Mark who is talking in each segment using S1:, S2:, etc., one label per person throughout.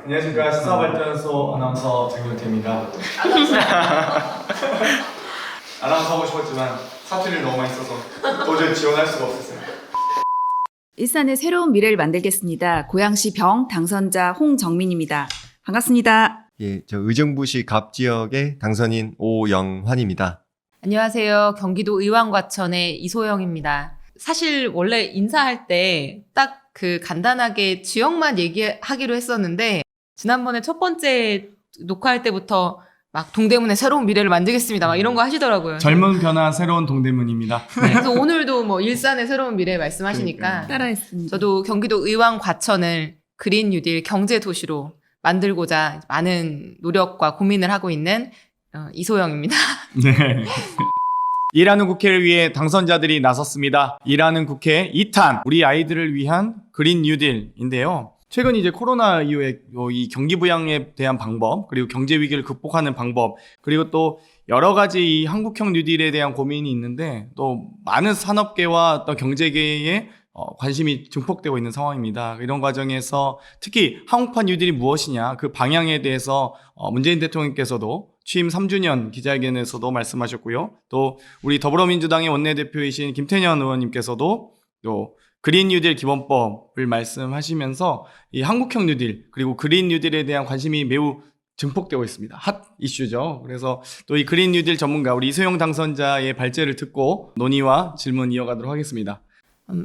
S1: 안녕하십니까. 시사발전소 아나운서 장윤태입니다. 아나운서 하고 싶었지만 사투리를 너무 많이 써서 도저히 지원할 수가 없었어요.
S2: 일산의 새로운 미래를 만들겠습니다. 고양시 병 당선자 홍정민입니다. 반갑습니다.
S3: 예, 저 의정부시 갑 지역의 당선인 오영환입니다.
S4: 안녕하세요. 경기도 의왕과천의 이소영입니다. 사실 원래 인사할 때 딱 그 간단하게 지역만 얘기하기로 했었는데 지난번에 첫 번째 녹화할 때부터 막 동대문의 새로운 미래를 만들겠습니다. 막 이런 거 하시더라고요.
S1: 젊은 변화 새로운 동대문입니다.
S4: 네, 그래서 오늘도 뭐 일산의 새로운 미래 말씀하시니까
S2: 따라했습니다.
S4: 저도 경기도 의왕과천을 그린 뉴딜 경제 도시로 만들고자 많은 노력과 고민을 하고 있는 이소영입니다.
S1: 네. 일하는 국회를 위해 당선자들이 나섰습니다. 일하는 국회 2탄 우리 아이들을 위한 그린 뉴딜인데요. 최근 이제 코로나 이후에 이 경기 부양에 대한 방법, 그리고 경제 위기를 극복하는 방법, 그리고 또 여러 가지 이 한국형 뉴딜에 대한 고민이 있는데 또 많은 산업계와 또 경제계에 관심이 증폭되고 있는 상황입니다. 이런 과정에서 특히 한국판 뉴딜이 무엇이냐 그 방향에 대해서 문재인 대통령께서도 취임 3주년 기자회견에서도 말씀하셨고요. 또 우리 더불어민주당의 원내대표이신 김태년 의원님께서도 또 그린 뉴딜 기본법을 말씀하시면서 이 한국형 뉴딜 그리고 그린 뉴딜에 대한 관심이 매우 증폭되고 있습니다. 핫 이슈죠. 그래서 또 이 그린 뉴딜 전문가 우리 이소영 당선자의 발제를 듣고 논의와 질문 이어가도록 하겠습니다.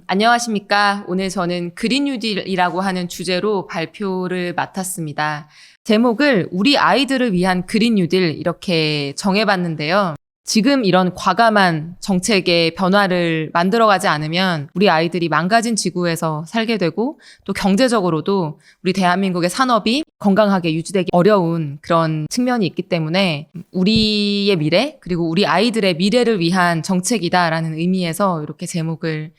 S4: 안녕하십니까. 오늘 저는 그린 뉴딜이라고 하는 주제로 발표를 맡았습니다. 제목을 우리 아이들을 위한 그린 뉴딜 이렇게 정해봤는데요. 지금 이런 과감한 정책의 변화를 만들어가지 않으면 우리 아이들이 망가진 지구에서 살게 되고 또 경제적으로도 우리 대한민국의 산업이 건강하게 유지되기 어려운 그런 측면이 있기 때문에 우리의 미래 그리고 우리 아이들의 미래를 위한 정책이다라는 의미에서 이렇게 제목을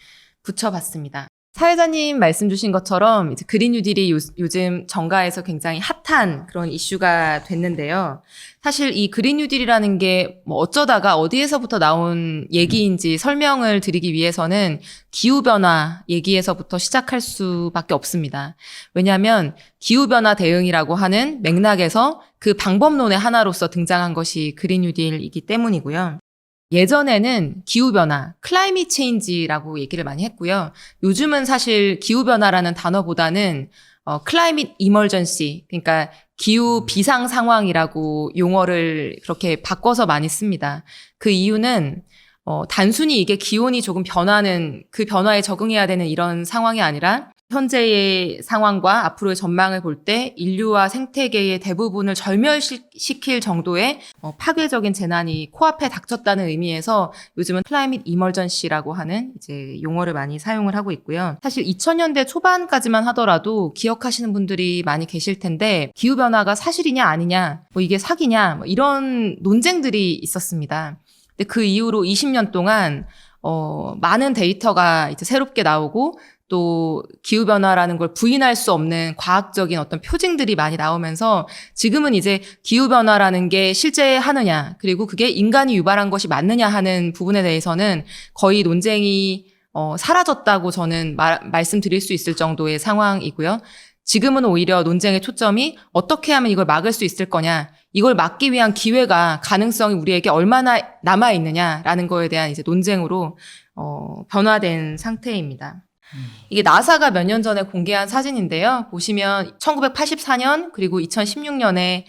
S4: 붙여봤습니다. 사회자님 말씀 주신 것처럼 이제 그린 뉴딜이 요즘 정가에서 굉장히 핫한 그런 이슈가 됐는데요. 사실 이 그린 뉴딜이라는 게 뭐 어쩌다가 어디에서부터 나온 얘기인지 설명을 드리기 위해서는 기후변화 얘기에서부터 시작할 수밖에 없습니다. 왜냐하면 기후변화 대응이라고 하는 맥락에서 그 방법론의 하나로서 등장한 것이 그린 뉴딜이기 때문이고요. 예전에는 기후변화, 클라이밋 체인지라고 얘기를 많이 했고요. 요즘은 사실 기후변화라는 단어보다는 클라이밋 이멀전시, 그러니까 기후 비상 상황이라고 용어를 그렇게 바꿔서 많이 씁니다. 그 이유는 단순히 이게 기온이 조금 변하는 그 변화에 적응해야 되는 이런 상황이 아니라 현재의 상황과 앞으로의 전망을 볼 때 인류와 생태계의 대부분을 절멸시킬 정도의 파괴적인 재난이 코앞에 닥쳤다는 의미에서 요즘은 클라이밋 이멀전시라고 하는 이제 용어를 많이 사용을 하고 있고요. 사실 2000년대 초반까지만 하더라도 기억하시는 분들이 많이 계실 텐데 기후변화가 사실이냐 아니냐, 뭐 이게 사기냐, 뭐 이런 논쟁들이 있었습니다. 근데 그 이후로 20년 동안 많은 데이터가 이제 새롭게 나오고 또 기후변화라는 걸 부인할 수 없는 과학적인 어떤 표징들이 많이 나오면서 지금은 이제 기후변화라는 게 실제 하느냐 그리고 그게 인간이 유발한 것이 맞느냐 하는 부분에 대해서는 거의 논쟁이 사라졌다고 저는 말씀드릴 수 있을 정도의 상황이고요. 지금은 오히려 논쟁의 초점이 어떻게 하면 이걸 막을 수 있을 거냐, 이걸 막기 위한 기회가 가능성이 우리에게 얼마나 남아있느냐라는 거에 대한 이제 논쟁으로 변화된 상태입니다. 이게 나사가 몇 년 전에 공개한 사진인데요. 보시면 1984년 그리고 2016년에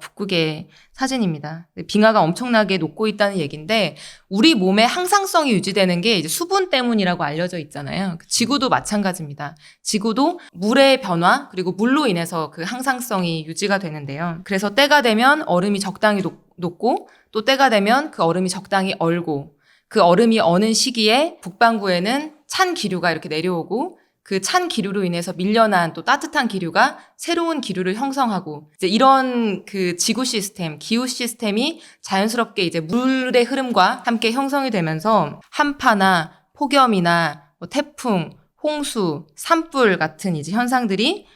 S4: 북극의 사진입니다. 빙하가 엄청나게 녹고 있다는 얘기인데 우리 몸의 항상성이 유지되는 게 이제 수분 때문이라고 알려져 있잖아요. 지구도 마찬가지입니다. 지구도 물의 변화 그리고 물로 인해서 그 항상성이 유지가 되는데요. 그래서 때가 되면 얼음이 적당히 녹고 또 때가 되면 그 얼음이 적당히 얼고 그 얼음이 어는 시기에 북반구에는 찬 기류가 이렇게 내려오고 그 찬 기류로 인해서 밀려난 또 따뜻한 기류가 새로운 기류를 형성하고 이제 이런 그 지구 시스템, 기후 시스템이 자연스럽게 이제 물의 흐름과 함께 형성이 되면서 한파나 폭염이나 뭐 태풍, 홍수, 산불 같은 이제 현상들이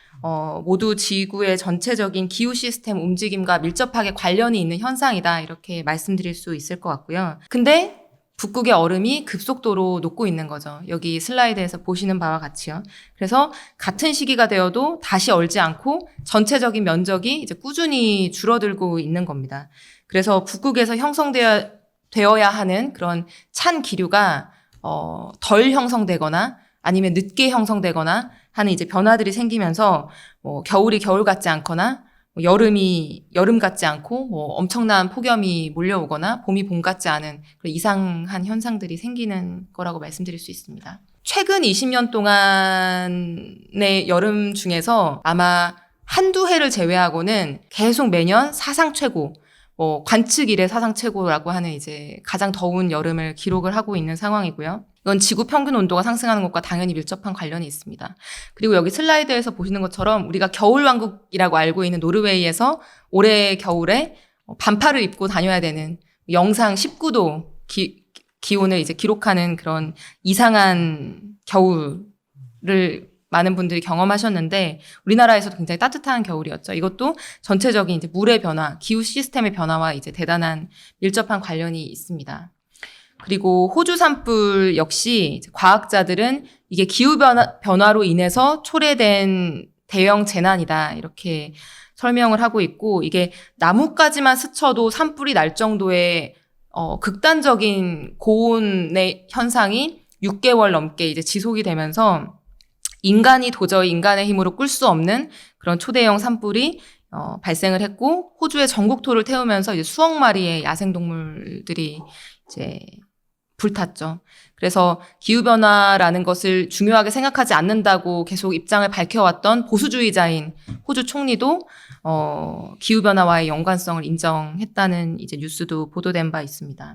S4: 모두 지구의 전체적인 기후 시스템 움직임과 밀접하게 관련이 있는 현상이다 이렇게 말씀드릴 수 있을 것 같고요. 근데 북극의 얼음이 급속도로 녹고 있는 거죠. 여기 슬라이드에서 보시는 바와 같이요. 그래서 같은 시기가 되어도 다시 얼지 않고 전체적인 면적이 이제 꾸준히 줄어들고 있는 겁니다. 그래서 북극에서 형성되어야 하는 그런 찬 기류가 덜 형성되거나 아니면 늦게 형성되거나 하는 이제 변화들이 생기면서 뭐 겨울이 겨울 같지 않거나 여름이 여름 같지 않고 뭐 엄청난 폭염이 몰려오거나 봄이 봄 같지 않은 그런 이상한 현상들이 생기는 거라고 말씀드릴 수 있습니다. 최근 20년 동안의 여름 중에서 아마 한두 해를 제외하고는 계속 매년 사상 최고, 관측 이래 사상 최고라고 하는 이제 가장 더운 여름을 기록을 하고 있는 상황이고요. 이건 지구 평균 온도가 상승하는 것과 당연히 밀접한 관련이 있습니다. 그리고 여기 슬라이드에서 보시는 것처럼 우리가 겨울왕국이라고 알고 있는 노르웨이에서 올해 겨울에 반팔을 입고 다녀야 되는 영상 19도 기온을 이제 기록하는 그런 이상한 겨울을 많은 분들이 경험하셨는데 우리나라에서도 굉장히 따뜻한 겨울이었죠. 이것도 전체적인 이제 물의 변화, 기후 시스템의 변화와 이제 대단한 밀접한 관련이 있습니다. 그리고 호주 산불 역시 과학자들은 이게 기후 변화로 인해서 초래된 대형 재난이다 이렇게 설명을 하고 있고 이게 나뭇가지만 스쳐도 산불이 날 정도의 극단적인 고온의 현상이 6개월 넘게 이제 지속이 되면서 인간이 도저히 인간의 힘으로 끌 수 없는 그런 초대형 산불이 발생을 했고 호주의 전국토를 태우면서 이제 수억 마리의 야생동물들이 이제 불탔죠. 그래서 기후변화라는 것을 중요하게 생각하지 않는다고 계속 입장을 밝혀왔던 보수주의자인 호주 총리도 기후변화와의 연관성을 인정했다는 이제 뉴스도 보도된 바 있습니다.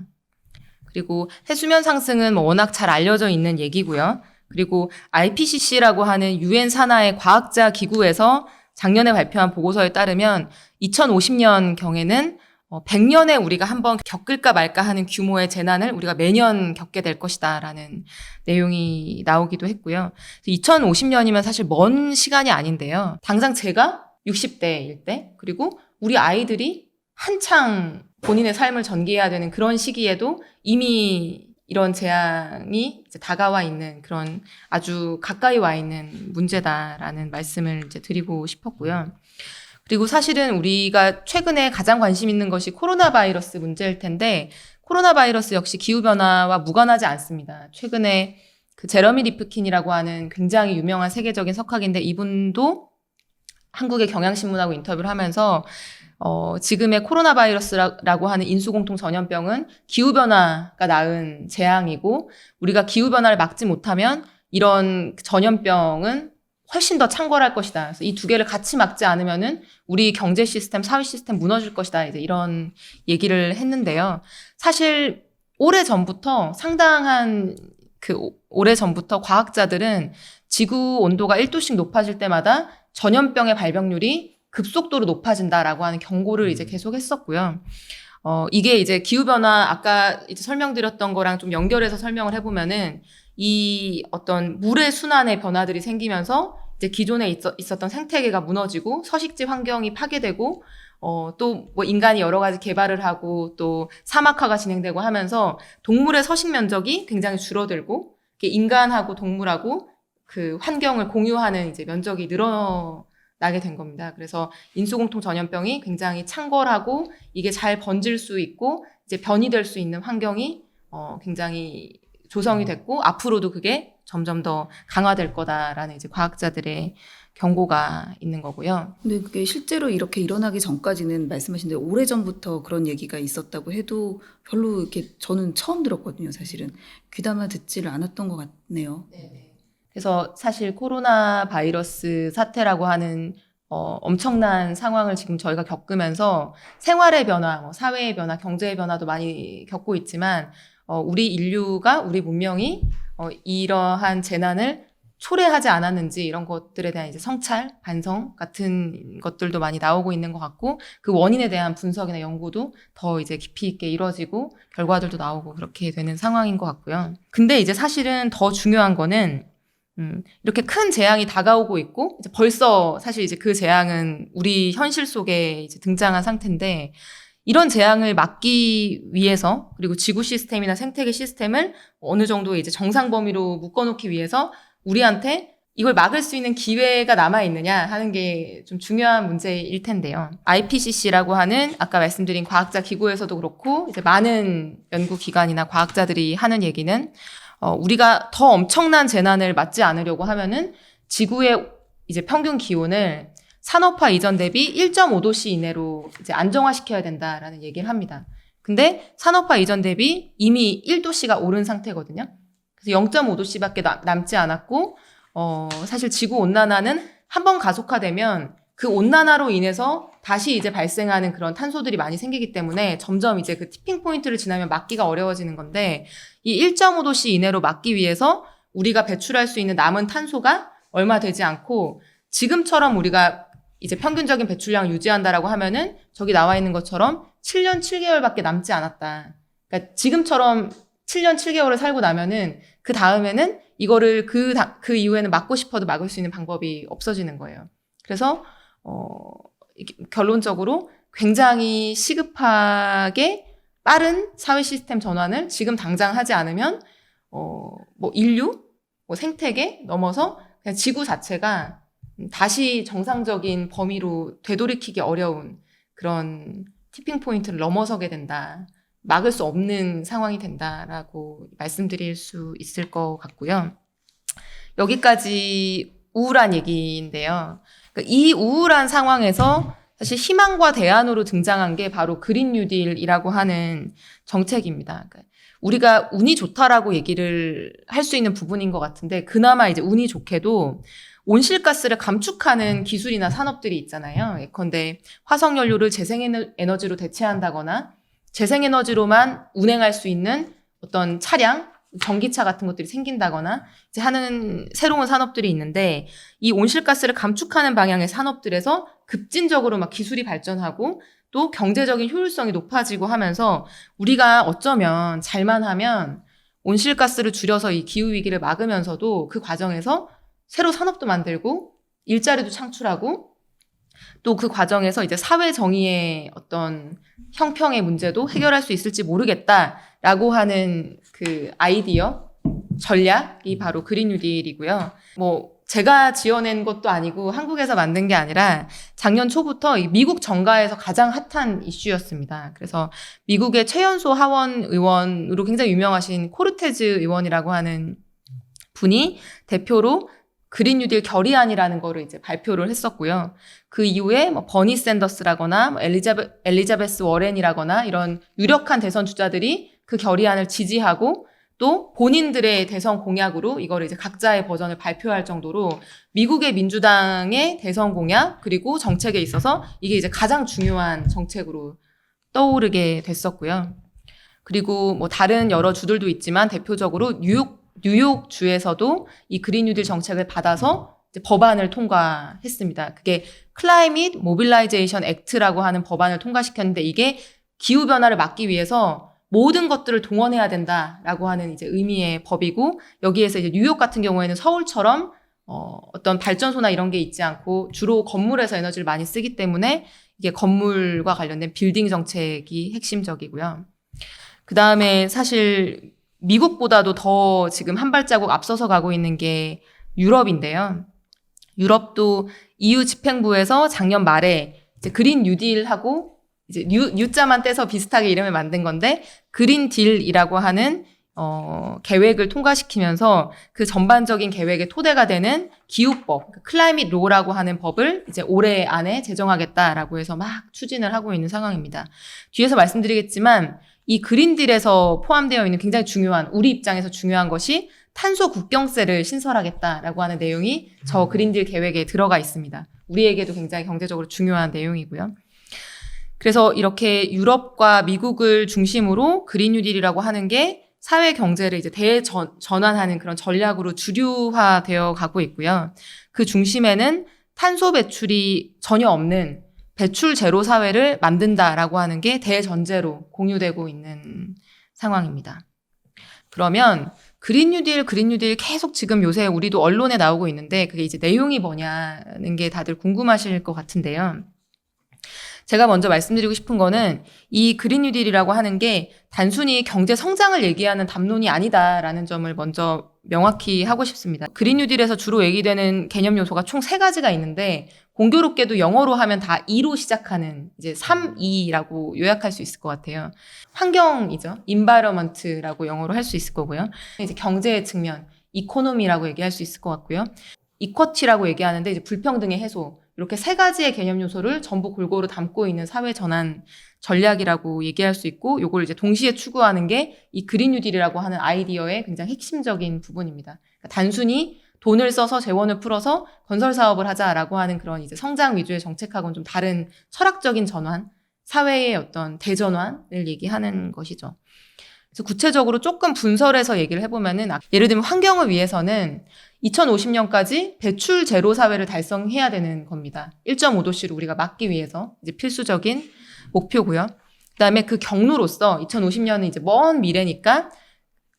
S4: 그리고 해수면 상승은 워낙 잘 알려져 있는 얘기고요. 그리고 IPCC라고 하는 유엔 산하의 과학자 기구에서 작년에 발표한 보고서에 따르면 2050년경에는 100년에 우리가 한번 겪을까 말까 하는 규모의 재난을 우리가 매년 겪게 될 것이다라는 내용이 나오기도 했고요. 2050년이면 사실 먼 시간이 아닌데요. 당장 제가 60대일 때 그리고 우리 아이들이 한창 본인의 삶을 전개해야 되는 그런 시기에도 이미 이런 재앙이 이제 다가와 있는 그런 아주 가까이 와 있는 문제다라는 말씀을 이제 드리고 싶었고요. 그리고 사실은 우리가 최근에 가장 관심 있는 것이 코로나 바이러스 문제일 텐데 코로나 바이러스 역시 기후변화와 무관하지 않습니다. 최근에 그 제러미 리프킨이라고 하는 굉장히 유명한 세계적인 석학인데 이분도 한국의 경향신문하고 인터뷰를 하면서 지금의 코로나 바이러스라고 하는 인수공통 전염병은 기후변화가 낳은 재앙이고 우리가 기후변화를 막지 못하면 이런 전염병은 훨씬 더 창궐할 것이다. 그래서 이 두 개를 같이 막지 않으면은 우리 경제 시스템, 사회 시스템 무너질 것이다. 이제 이런 얘기를 했는데요. 사실 상당한 오래 전부터 과학자들은 지구 온도가 1도씩 높아질 때마다 전염병의 발병률이 급속도로 높아진다라고 하는 경고를 이제 계속 했었고요. 이게 이제 기후변화, 아까 이제 설명드렸던 거랑 좀 연결해서 설명을 해보면은 이 어떤 물의 순환의 변화들이 생기면서 이제 기존에 있었던 생태계가 무너지고 서식지 환경이 파괴되고 또 뭐 인간이 여러 가지 개발을 하고 또 사막화가 진행되고 하면서 동물의 서식 면적이 굉장히 줄어들고 인간하고 동물하고 그 환경을 공유하는 이제 면적이 늘어나게 된 겁니다. 그래서 인수공통 전염병이 굉장히 창궐하고 이게 잘 번질 수 있고 이제 변이될 수 있는 환경이 굉장히 조성이 됐고 앞으로도 그게 점점 더 강화될 거다라는 이제 과학자들의 경고가 있는 거고요.
S2: 근데 그게 실제로 이렇게 일어나기 전까지는 말씀하신 대로 오래전부터 그런 얘기가 있었다고 해도 별로 이렇게 저는 처음 들었거든요, 사실은. 귀담아 듣지를 않았던 것 같네요.
S4: 그래서 사실 코로나 바이러스 사태라고 하는 엄청난 상황을 지금 저희가 겪으면서 생활의 변화, 사회의 변화, 경제의 변화도 많이 겪고 있지만 우리 인류가, 우리 문명이 이러한 재난을 초래하지 않았는지 이런 것들에 대한 이제 성찰, 반성 같은 것들도 많이 나오고 있는 것 같고 그 원인에 대한 분석이나 연구도 더 이제 깊이 있게 이루어지고 결과들도 나오고 그렇게 되는 상황인 것 같고요. 근데 이제 사실은 더 중요한 거는 이렇게 큰 재앙이 다가오고 있고 이제 벌써 사실 이제 그 재앙은 우리 현실 속에 이제 등장한 상태인데 이런 재앙을 막기 위해서 그리고 지구 시스템이나 생태계 시스템을 어느 정도 이제 정상 범위로 묶어놓기 위해서 우리한테 이걸 막을 수 있는 기회가 남아있느냐 하는 게 좀 중요한 문제일 텐데요. IPCC라고 하는 아까 말씀드린 과학자 기구에서도 그렇고 이제 많은 연구기관이나 과학자들이 하는 얘기는 우리가 더 엄청난 재난을 맞지 않으려고 하면은 지구의 이제 평균 기온을 산업화 이전 대비 1.5도씨 이내로 이제 안정화시켜야 된다라는 얘기를 합니다. 근데 산업화 이전 대비 이미 1도씨가 오른 상태거든요. 그래서 0.5도씨밖에 남지 않았고 사실 지구 온난화는 한번 가속화되면 그 온난화로 인해서 다시 이제 발생하는 그런 탄소들이 많이 생기기 때문에 점점 이제 그 티핑 포인트를 지나면 막기가 어려워지는 건데 이 1.5도씨 이내로 막기 위해서 우리가 배출할 수 있는 남은 탄소가 얼마 되지 않고 지금처럼 우리가 이제 평균적인 배출량을 유지한다라고 하면은 저기 나와 있는 것처럼 7년 7개월밖에 남지 않았다. 그러니까 지금처럼 7년 7개월을 살고 나면은 그 다음에는 이거를 그 이후에는 막고 싶어도 막을 수 있는 방법이 없어지는 거예요. 그래서 결론적으로 굉장히 시급하게 빠른 사회 시스템 전환을 지금 당장 하지 않으면 뭐 인류, 뭐 생태계 넘어서 그냥 지구 자체가 다시 정상적인 범위로 되돌이키기 어려운 그런 티핑 포인트를 넘어서게 된다. 막을 수 없는 상황이 된다라고 말씀드릴 수 있을 것 같고요. 여기까지 우울한 얘기인데요. 그러니까 이 우울한 상황에서 사실 희망과 대안으로 등장한 게 바로 그린 뉴딜이라고 하는 정책입니다. 그러니까 우리가 운이 좋다라고 얘기를 할 수 있는 부분인 것 같은데 그나마 이제 운이 좋게도 온실가스를 감축하는 기술이나 산업들이 있잖아요. 예컨대 화석연료를 재생에너지로 대체한다거나 재생에너지로만 운행할 수 있는 어떤 차량, 전기차 같은 것들이 생긴다거나 이제 하는 새로운 산업들이 있는데 이 온실가스를 감축하는 방향의 산업들에서 급진적으로 막 기술이 발전하고 또 경제적인 효율성이 높아지고 하면서 우리가 어쩌면 잘만 하면 온실가스를 줄여서 이 기후위기를 막으면서도 그 과정에서 새로 산업도 만들고 일자리도 창출하고 또 그 과정에서 이제 사회 정의의 어떤 형평의 문제도 해결할 수 있을지 모르겠다라고 하는 그 아이디어, 전략이 바로 그린 뉴딜이고요. 뭐 제가 지어낸 것도 아니고 한국에서 만든 게 아니라 작년 초부터 미국 정가에서 가장 핫한 이슈였습니다. 그래서 미국의 최연소 하원 의원으로 굉장히 유명하신 코르테즈 의원이라고 하는 분이 대표로 그린 뉴딜 결의안이라는 거를 이제 발표를 했었고요. 그 이후에 뭐 버니 샌더스라거나 뭐 엘리자베스 워렌이라거나 이런 유력한 대선 주자들이 그 결의안을 지지하고 또 본인들의 대선 공약으로 이거를 이제 각자의 버전을 발표할 정도로 미국의 민주당의 대선 공약 그리고 정책에 있어서 이게 이제 가장 중요한 정책으로 떠오르게 됐었고요. 그리고 뭐 다른 여러 주들도 있지만 대표적으로 뉴욕 주에서도 이 그린 뉴딜 정책을 받아서 이제 법안을 통과했습니다. 그게 클라이밋 모빌라이제이션 액트라고 하는 법안을 통과시켰는데 이게 기후 변화를 막기 위해서 모든 것들을 동원해야 된다라고 하는 이제 의미의 법이고 여기에서 이제 뉴욕 같은 경우에는 서울처럼 어떤 발전소나 이런 게 있지 않고 주로 건물에서 에너지를 많이 쓰기 때문에 이게 건물과 관련된 빌딩 정책이 핵심적이고요. 그 다음에 사실 미국보다도 더 지금 한 발자국 앞서서 가고 있는 게 유럽인데요. 유럽도 EU 집행부에서 작년 말에 이제 그린 뉴딜하고 이제 U자만 떼서 비슷하게 이름을 만든 건데 그린 딜이라고 하는 계획을 통과시키면서 그 전반적인 계획의 토대가 되는 기후법, 클라이밋 로라고 하는 법을 이제 올해 안에 제정하겠다라고 해서 막 추진을 하고 있는 상황입니다. 뒤에서 말씀드리겠지만 이 그린딜에서 포함되어 있는 굉장히 중요한 우리 입장에서 중요한 것이 탄소 국경세를 신설하겠다라고 하는 내용이 저 그린딜 계획에 들어가 있습니다. 우리에게도 굉장히 경제적으로 중요한 내용이고요. 그래서 이렇게 유럽과 미국을 중심으로 그린 뉴딜이라고 하는 게 사회 경제를 이제 대전환하는 그런 전략으로 주류화되어 가고 있고요. 그 중심에는 탄소 배출이 전혀 없는 배출 제로 사회를 만든다라고 하는 게 대전제로 공유되고 있는 상황입니다. 그러면 그린 뉴딜 계속 지금 요새 우리도 언론에 나오고 있는데 그게 이제 내용이 뭐냐는 게 다들 궁금하실 것 같은데요. 제가 먼저 말씀드리고 싶은 거는 이 그린 뉴딜이라고 하는 게 단순히 경제 성장을 얘기하는 담론이 아니다라는 점을 먼저 명확히 하고 싶습니다. 그린 뉴딜에서 주로 얘기되는 개념 요소가 총 3가지가 있는데 공교롭게도 영어로 하면 다 E로 시작하는 이제 3E라고 요약할 수 있을 것 같아요. 환경이죠. environment라고 영어로 할 수 있을 거고요. 이제 경제의 측면, 이코노미라고 얘기할 수 있을 것 같고요. 이쿼티라고 얘기하는데 이제 불평등의 해소. 이렇게 3가지의 개념 요소를 전부 골고루 담고 있는 사회 전환 전략이라고 얘기할 수 있고, 요걸 이제 동시에 추구하는 게 이 그린 뉴딜이라고 하는 아이디어의 굉장히 핵심적인 부분입니다. 그러니까 단순히 돈을 써서 재원을 풀어서 건설 사업을 하자라고 하는 그런 이제 성장 위주의 정책하고는 좀 다른 철학적인 전환, 사회의 어떤 대전환을 얘기하는 것이죠. 그래서 구체적으로 조금 분설해서 얘기를 해보면은, 예를 들면 환경을 위해서는 2050년까지 배출 제로 사회를 달성해야 되는 겁니다. 1.5도씨를 우리가 막기 위해서 이제 필수적인 목표고요. 그다음에 그 경로로서 2050년은 이제 먼 미래니까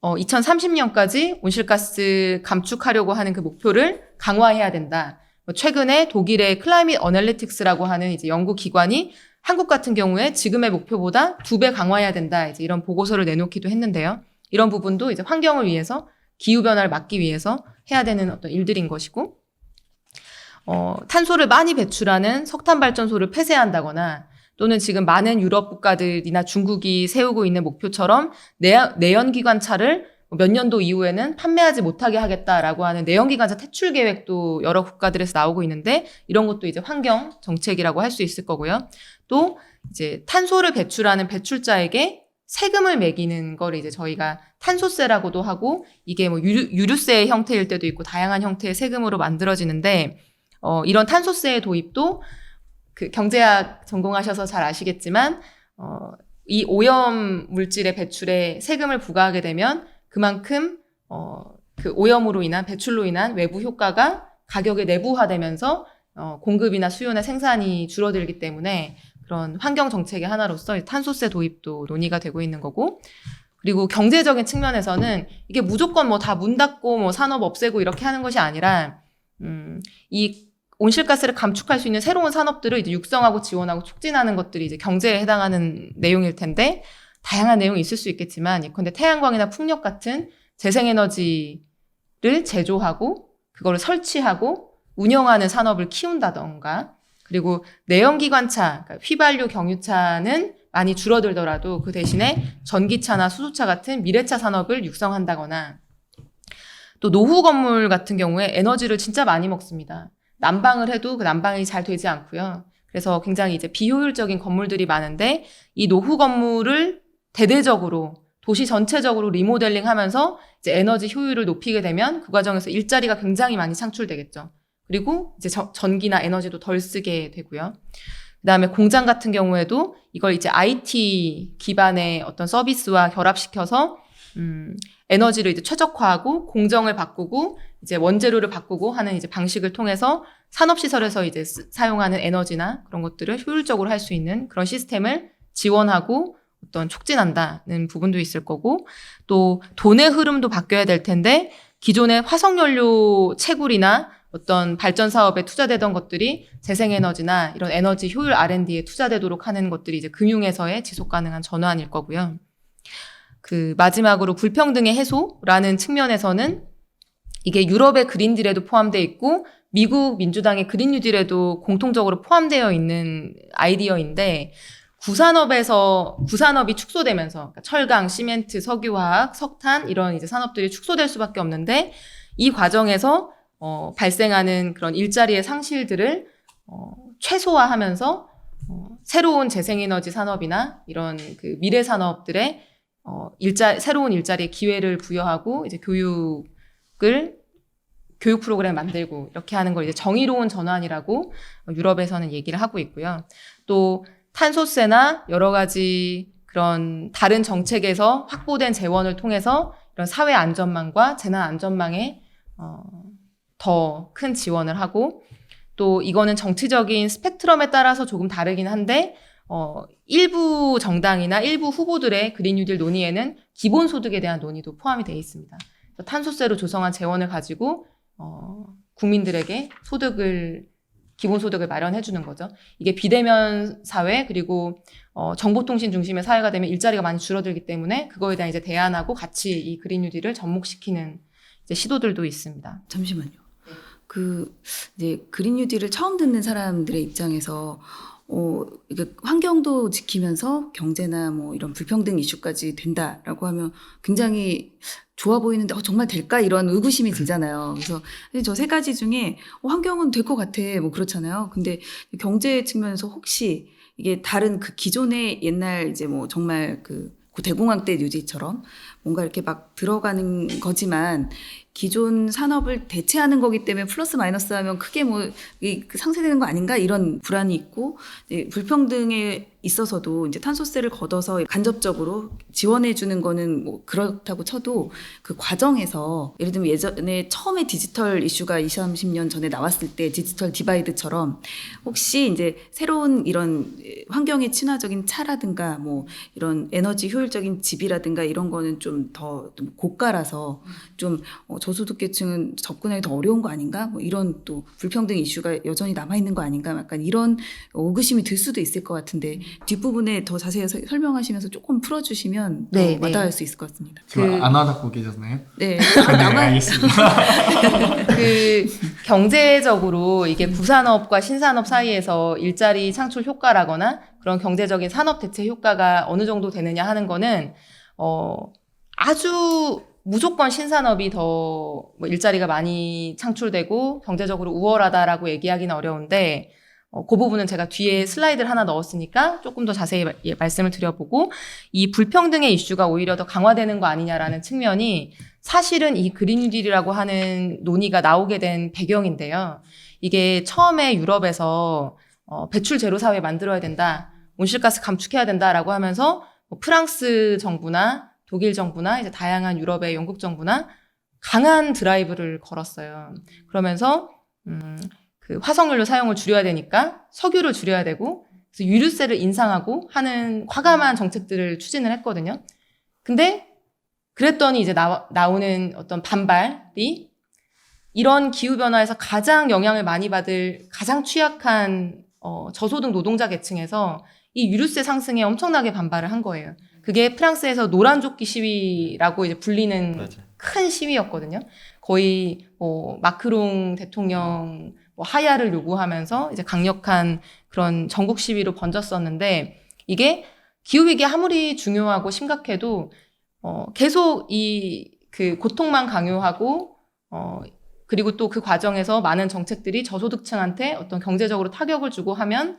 S4: 2030년까지 온실가스 감축하려고 하는 그 목표를 강화해야 된다. 최근에 독일의 클라이밋 어널리틱스라고 하는 이제 연구기관이 한국 같은 경우에 지금의 목표보다 2배 강화해야 된다. 이제 이런 보고서를 내놓기도 했는데요. 이런 부분도 이제 환경을 위해서, 기후변화를 막기 위해서 해야 되는 어떤 일들인 것이고, 탄소를 많이 배출하는 석탄 발전소를 폐쇄한다거나, 또는 지금 많은 유럽 국가들이나 중국이 세우고 있는 목표처럼 내연기관차를 몇 년도 이후에는 판매하지 못하게 하겠다라고 하는 내연기관차 퇴출 계획도 여러 국가들에서 나오고 있는데, 이런 것도 이제 환경 정책이라고 할 수 있을 거고요. 또 이제 탄소를 배출하는 배출자에게 세금을 매기는 걸 이제 저희가 탄소세라고도 하고, 이게 뭐 유류세의 형태일 때도 있고 다양한 형태의 세금으로 만들어지는데, 이런 탄소세의 도입도 그 경제학 전공하셔서 잘 아시겠지만, 이 오염 물질의 배출에 세금을 부과하게 되면 그만큼 그 오염으로 인한, 배출로 인한 외부 효과가 가격에 내부화되면서 공급이나 수요나 생산이 줄어들기 때문에 그런 환경 정책의 하나로서 탄소세 도입도 논의가 되고 있는 거고, 그리고 경제적인 측면에서는 이게 무조건 뭐 다 문 닫고 뭐 산업 없애고 이렇게 하는 것이 아니라, 이 온실가스를 감축할 수 있는 새로운 산업들을 이제 육성하고 지원하고 촉진하는 것들이 이제 경제에 해당하는 내용일 텐데, 다양한 내용이 있을 수 있겠지만, 예컨대 태양광이나 풍력 같은 재생에너지를 제조하고 그거를 설치하고 운영하는 산업을 키운다던가, 그리고 내연기관차, 그러니까 휘발유 경유차는 많이 줄어들더라도 그 대신에 전기차나 수소차 같은 미래차 산업을 육성한다거나, 또 노후 건물 같은 경우에 에너지를 진짜 많이 먹습니다. 난방을 해도 그 난방이 잘 되지 않고요. 그래서 굉장히 이제 비효율적인 건물들이 많은데, 이 노후 건물을 대대적으로 도시 전체적으로 리모델링 하면서 이제 에너지 효율을 높이게 되면 그 과정에서 일자리가 굉장히 많이 창출되겠죠. 그리고 이제 전기나 에너지도 덜 쓰게 되고요. 그다음에 공장 같은 경우에도 이걸 이제 IT 기반의 어떤 서비스와 결합시켜서 에너지를 이제 최적화하고 공정을 바꾸고 이제 원재료를 바꾸고 하는 이제 방식을 통해서 산업시설에서 이제 사용하는 에너지나 그런 것들을 효율적으로 할 수 있는 그런 시스템을 지원하고 어떤 촉진한다는 부분도 있을 거고, 또 돈의 흐름도 바뀌어야 될 텐데, 기존의 화석연료 채굴이나 어떤 발전 사업에 투자되던 것들이 재생에너지나 이런 에너지 효율 R&D에 투자되도록 하는 것들이 이제 금융에서의 지속 가능한 전환일 거고요. 그 마지막으로 불평등의 해소라는 측면에서는 이게 유럽의 그린딜에도 포함되어 있고 미국 민주당의 그린 뉴딜에도 공통적으로 포함되어 있는 아이디어인데, 구산업이 축소되면서, 그러니까 철강, 시멘트, 석유화학, 석탄 이런 이제 산업들이 축소될 수밖에 없는데, 이 과정에서 발생하는 그런 일자리의 상실들을 최소화하면을 새로운 재생에너지 산업이나 이런 그 미래 산업들의 새로운 일자리의 기회를 부여하고 이제 교육 프로그램을 만들고 이렇게 하는 걸 이제 정의로운 전환이라고 유럽에서는 얘기를 하고 있고요. 또 탄소세나 여러 가지 그런 다른 정책에서 확보된 재원을 통해서 이런 사회 안전망과 재난 안전망에 더 큰 지원을 하고, 또 이거는 정치적인 스펙트럼에 따라서 조금 다르긴 한데, 일부 정당이나 일부 후보들의 그린 뉴딜 논의에는 기본소득에 대한 논의도 포함이 되어 있습니다. 탄소세로 조성한 재원을 가지고 국민들에게 소득을 기본소득을 마련해 주는 거죠. 이게 비대면 사회 그리고 정보통신 중심의 사회가 되면 일자리가 많이 줄어들기 때문에 그거에 대한 이제 대안하고 같이 이 그린 뉴딜을 접목시키는 이제 시도들도 있습니다.
S2: 잠시만요. 이제 그린 뉴딜을 처음 듣는 사람들의 입장에서 이게 환경도 지키면서 경제나 뭐 이런 불평등 이슈까지 된다라고 하면 굉장히 좋아 보이는데 정말 될까 이런 의구심이 들잖아요. 그래서 저 세 가지 중에 환경은 될 것 같아 뭐 그렇잖아요. 근데 경제 측면에서 혹시 이게 다른 그 기존의 옛날 이제 뭐 정말 그 대공황 때 뉴딜처럼 뭔가 이렇게 막 들어가는 거지만 기존 산업을 대체하는 거기 때문에 플러스 마이너스 하면 크게 뭐 상쇄되는 거 아닌가 이런 불안이 있고, 불평등에 있어서도 이제 탄소세를 걷어서 간접적으로 지원해 주는 거는 뭐 그렇다고 쳐도 그 과정에서 예를 들면 예전에 처음에 디지털 이슈가 20, 30년 전에 나왔을 때 디지털 디바이드처럼 혹시 이제 새로운 이런 환경에 친화적인 차라든가 뭐 이런 에너지 효율적인 집이라든가 이런 거는 좀 더 고가라서 좀 저소득계층은 접근하기 더 어려운 거 아닌가? 뭐 이런 또 불평등 이슈가 여전히 남아있는 거 아닌가? 약간 이런 의구심이 들 수도 있을 것 같은데 뒷부분에 더 자세히 설명하시면서 조금 풀어주시면 더
S4: 네,
S2: 와닿을 수 있을 것 같습니다.
S1: 지금 안 와닿고 계셨나요?
S2: 네.
S1: 네, 알겠습니다.
S4: 그 경제적으로 이게 구산업과 신산업 사이에서 일자리 창출 효과라거나 그런 경제적인 산업 대체 효과가 어느 정도 되느냐 하는 거는 아주 무조건 신산업이 더 뭐 일자리가 많이 창출되고 경제적으로 우월하다라고 얘기하기는 어려운데 그 부분은 제가 뒤에 슬라이드를 하나 넣었으니까 조금 더 자세히 말씀을 드려보고, 이 불평등의 이슈가 오히려 더 강화되는 거 아니냐라는 측면이 사실은 이 그린 뉴딜이라고 하는 논의가 나오게 된 배경인데요. 이게 처음에 유럽에서 배출 제로 사회 만들어야 된다, 온실가스 감축해야 된다라고 하면서 뭐 프랑스 정부나 독일 정부나 이제 다양한 유럽의 영국 정부나 강한 드라이브를 걸었어요. 그러면서 그 화석연료 사용을 줄여야 되니까 석유를 줄여야 되고, 그래서 유류세를 인상하고 하는 과감한 정책들을 추진을 했거든요. 근데 그랬더니 이제 나오는 어떤 반발이 이런 기후변화에서 가장 영향을 많이 받을 가장 취약한 저소득 노동자 계층에서 이 유류세 상승에 엄청나게 반발을 한 거예요. 그게 프랑스에서 노란조끼 시위라고 이제 불리는
S3: 맞아.
S4: 큰 시위였거든요. 거의 마크롱 대통령 하야를 요구하면서 이제 강력한 그런 전국 시위로 번졌었는데, 이게 기후위기 아무리 중요하고 심각해도 계속 그 고통만 강요하고 그리고 또 그 과정에서 많은 정책들이 저소득층한테 어떤 경제적으로 타격을 주고 하면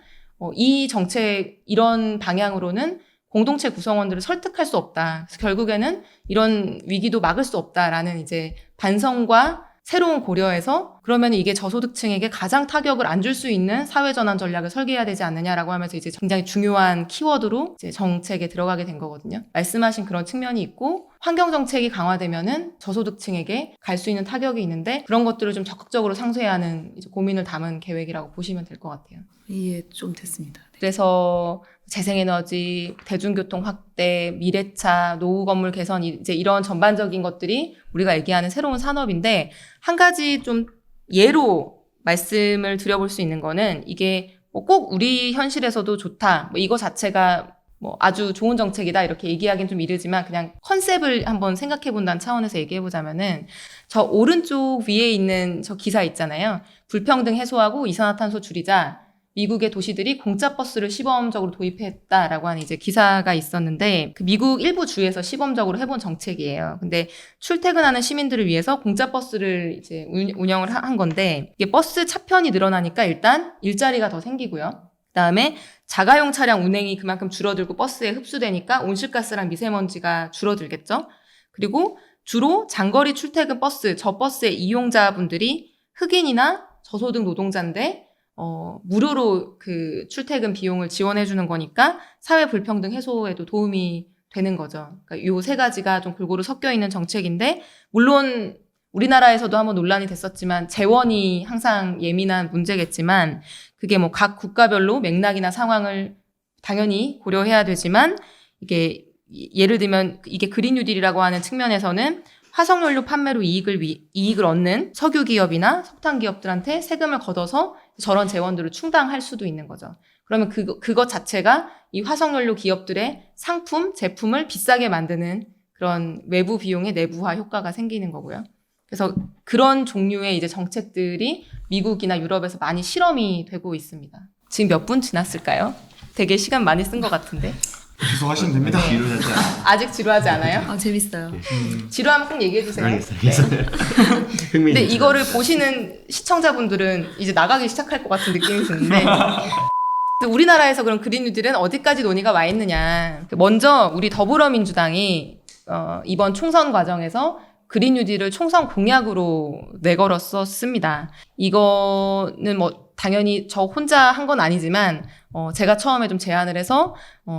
S4: 이 정책 이런 방향으로는 공동체 구성원들을 설득할 수 없다. 그래서 결국에는 이런 위기도 막을 수 없다라는 이제 반성과 새로운 고려에서 그러면 이게 저소득층에게 가장 타격을 안 줄 수 있는 사회전환 전략을 설계해야 되지 않느냐라고 하면서 이제 굉장히 중요한 키워드로 이제 정책에 들어가게 된 거거든요. 말씀하신 그런 측면이 있고, 환경 정책이 강화되면은 저소득층에게 갈 수 있는 타격이 있는데 그런 것들을 좀 적극적으로 상쇄하는 이제 고민을 담은 계획이라고 보시면 될 것 같아요.
S2: 이해 좀 됐습니다. 네.
S4: 그래서 재생에너지, 대중교통 확대, 미래차, 노후 건물 개선 이제 이런 전반적인 것들이 우리가 얘기하는 새로운 산업인데, 한 가지 좀 예로 말씀을 드려볼 수 있는 거는 이게 꼭 우리 현실에서도 좋다, 뭐 이거 자체가 뭐 아주 좋은 정책이다 이렇게 얘기하기는 좀 이르지만 그냥 컨셉을 한번 생각해 본다는 차원에서 얘기해 보자면은 저 오른쪽 위에 있는 저 기사 있잖아요. 불평등 해소하고 이산화탄소 줄이자. 미국의 도시들이 공짜 버스를 시범적으로 도입했다라고 하는 이제 기사가 있었는데, 그 미국 일부 주에서 시범적으로 해본 정책이에요. 근데 출퇴근하는 시민들을 위해서 공짜 버스를 이제 운영을 한 건데, 이게 버스 차편이 늘어나니까 일단 일자리가 더 생기고요. 그다음에 자가용 차량 운행이 그만큼 줄어들고 버스에 흡수되니까 온실가스랑 미세먼지가 줄어들겠죠. 그리고 주로 장거리 출퇴근 버스, 저 버스의 이용자분들이 흑인이나 저소득 노동자인데 무료로 그 출퇴근 비용을 지원해 주는 거니까 사회 불평등 해소에도 도움이 되는 거죠. 그러니까 요 세 가지가 좀 골고루 섞여 있는 정책인데, 물론 우리나라에서도 한번 논란이 됐었지만 재원이 항상 예민한 문제겠지만 그게 뭐 각 국가별로 맥락이나 상황을 당연히 고려해야 되지만, 이게 예를 들면 이게 그린 뉴딜이라고 하는 측면에서는 화석연료 판매로 이익을 얻는 석유 기업이나 석탄 기업들한테 세금을 걷어서 저런 재원들을 충당할 수도 있는 거죠. 그러면 그것 자체가 이 화석연료 기업들의 상품, 제품을 비싸게 만드는 그런 외부 비용의 내부화 효과가 생기는 거고요. 그래서 그런 종류의 이제 정책들이 미국이나 유럽에서 많이 실험이 되고 있습니다. 지금 몇 분 지났을까요? 되게 시간 많이 쓴 것 같은데.
S1: 계속 하시면 됩니다.
S3: 지루하지 않아요.
S4: 아직 지루하지 않아요?
S2: 아, 재밌어요.
S4: 지루하면 꼭 얘기해 주세요.
S3: 알겠어요.
S4: 근데 이거를 보시는 시청자분들은 이제 나가기 시작할 것 같은 느낌이 드는데 우리나라에서 그럼 그린 뉴딜은 어디까지 논의가 와 있느냐. 먼저 우리 더불어민주당이 이번 총선 과정에서 그린 뉴딜을 총선 공약으로 내걸었었습니다. 이거는 뭐 당연히 저 혼자 한 건 아니지만 제가 처음에 좀 제안을 해서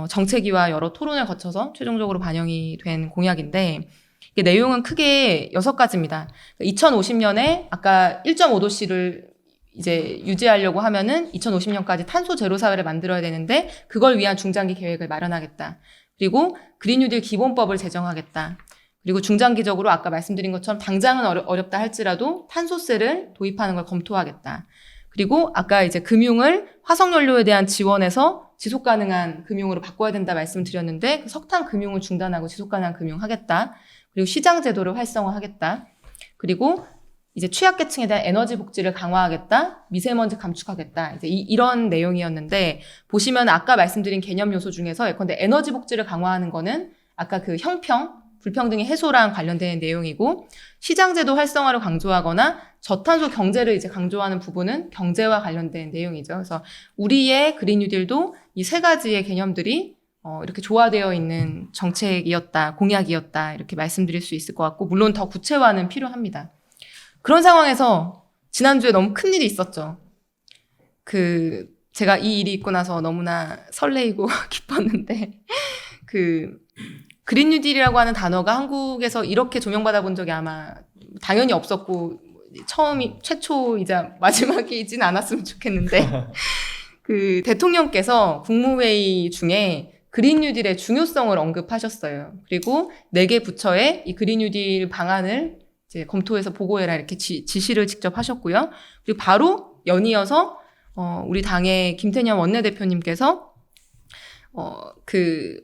S4: 정책위와 여러 토론을 거쳐서 최종적으로 반영이 된 공약인데 이게 내용은 크게 6가지입니다. 2050년에 아까 1.5도씨를 이제 유지하려고 하면은 2050년까지 탄소 제로 사회를 만들어야 되는데 그걸 위한 중장기 계획을 마련하겠다. 그리고 그린 뉴딜 기본법을 제정하겠다. 그리고 중장기적으로 아까 말씀드린 것처럼 당장은 어렵다 할지라도 탄소세를 도입하는 걸 검토하겠다. 그리고 아까 이제 금융을 화석연료에 대한 지원에서 지속가능한 금융으로 바꿔야 된다 말씀을 드렸는데 그 석탄 금융을 중단하고 지속가능한 금융 하겠다. 그리고 시장제도를 활성화하겠다. 그리고 이제 취약계층에 대한 에너지 복지를 강화하겠다. 미세먼지 감축하겠다. 이제 이런 내용이었는데 보시면 아까 말씀드린 개념 요소 중에서 예컨대 에너지 복지를 강화하는 거는 아까 그 형평, 불평등의 해소랑 관련된 내용이고 시장제도 활성화를 강조하거나 저탄소 경제를 이제 강조하는 부분은 경제와 관련된 내용이죠. 그래서 우리의 그린 뉴딜도 이 3가지의 개념들이 이렇게 조화되어 있는 정책이었다, 공약이었다 이렇게 말씀드릴 수 있을 것 같고 물론 더 구체화는 필요합니다. 그런 상황에서 지난주에 너무 큰일이 있었죠. 제가 이 일이 있고 나서 너무나 설레이고 기뻤는데 그린 뉴딜이라고 하는 단어가 한국에서 이렇게 조명받아 본 적이 아마 당연히 없었고 최초이자 마지막이진 않았으면 좋겠는데 대통령께서 국무회의 중에 그린 뉴딜의 중요성을 언급하셨어요. 그리고 4개 부처에 이 그린 뉴딜 방안을 이제 검토해서 보고해라 이렇게 지시를 직접 하셨고요. 그리고 바로 연이어서 우리 당의 김태년 원내대표님께서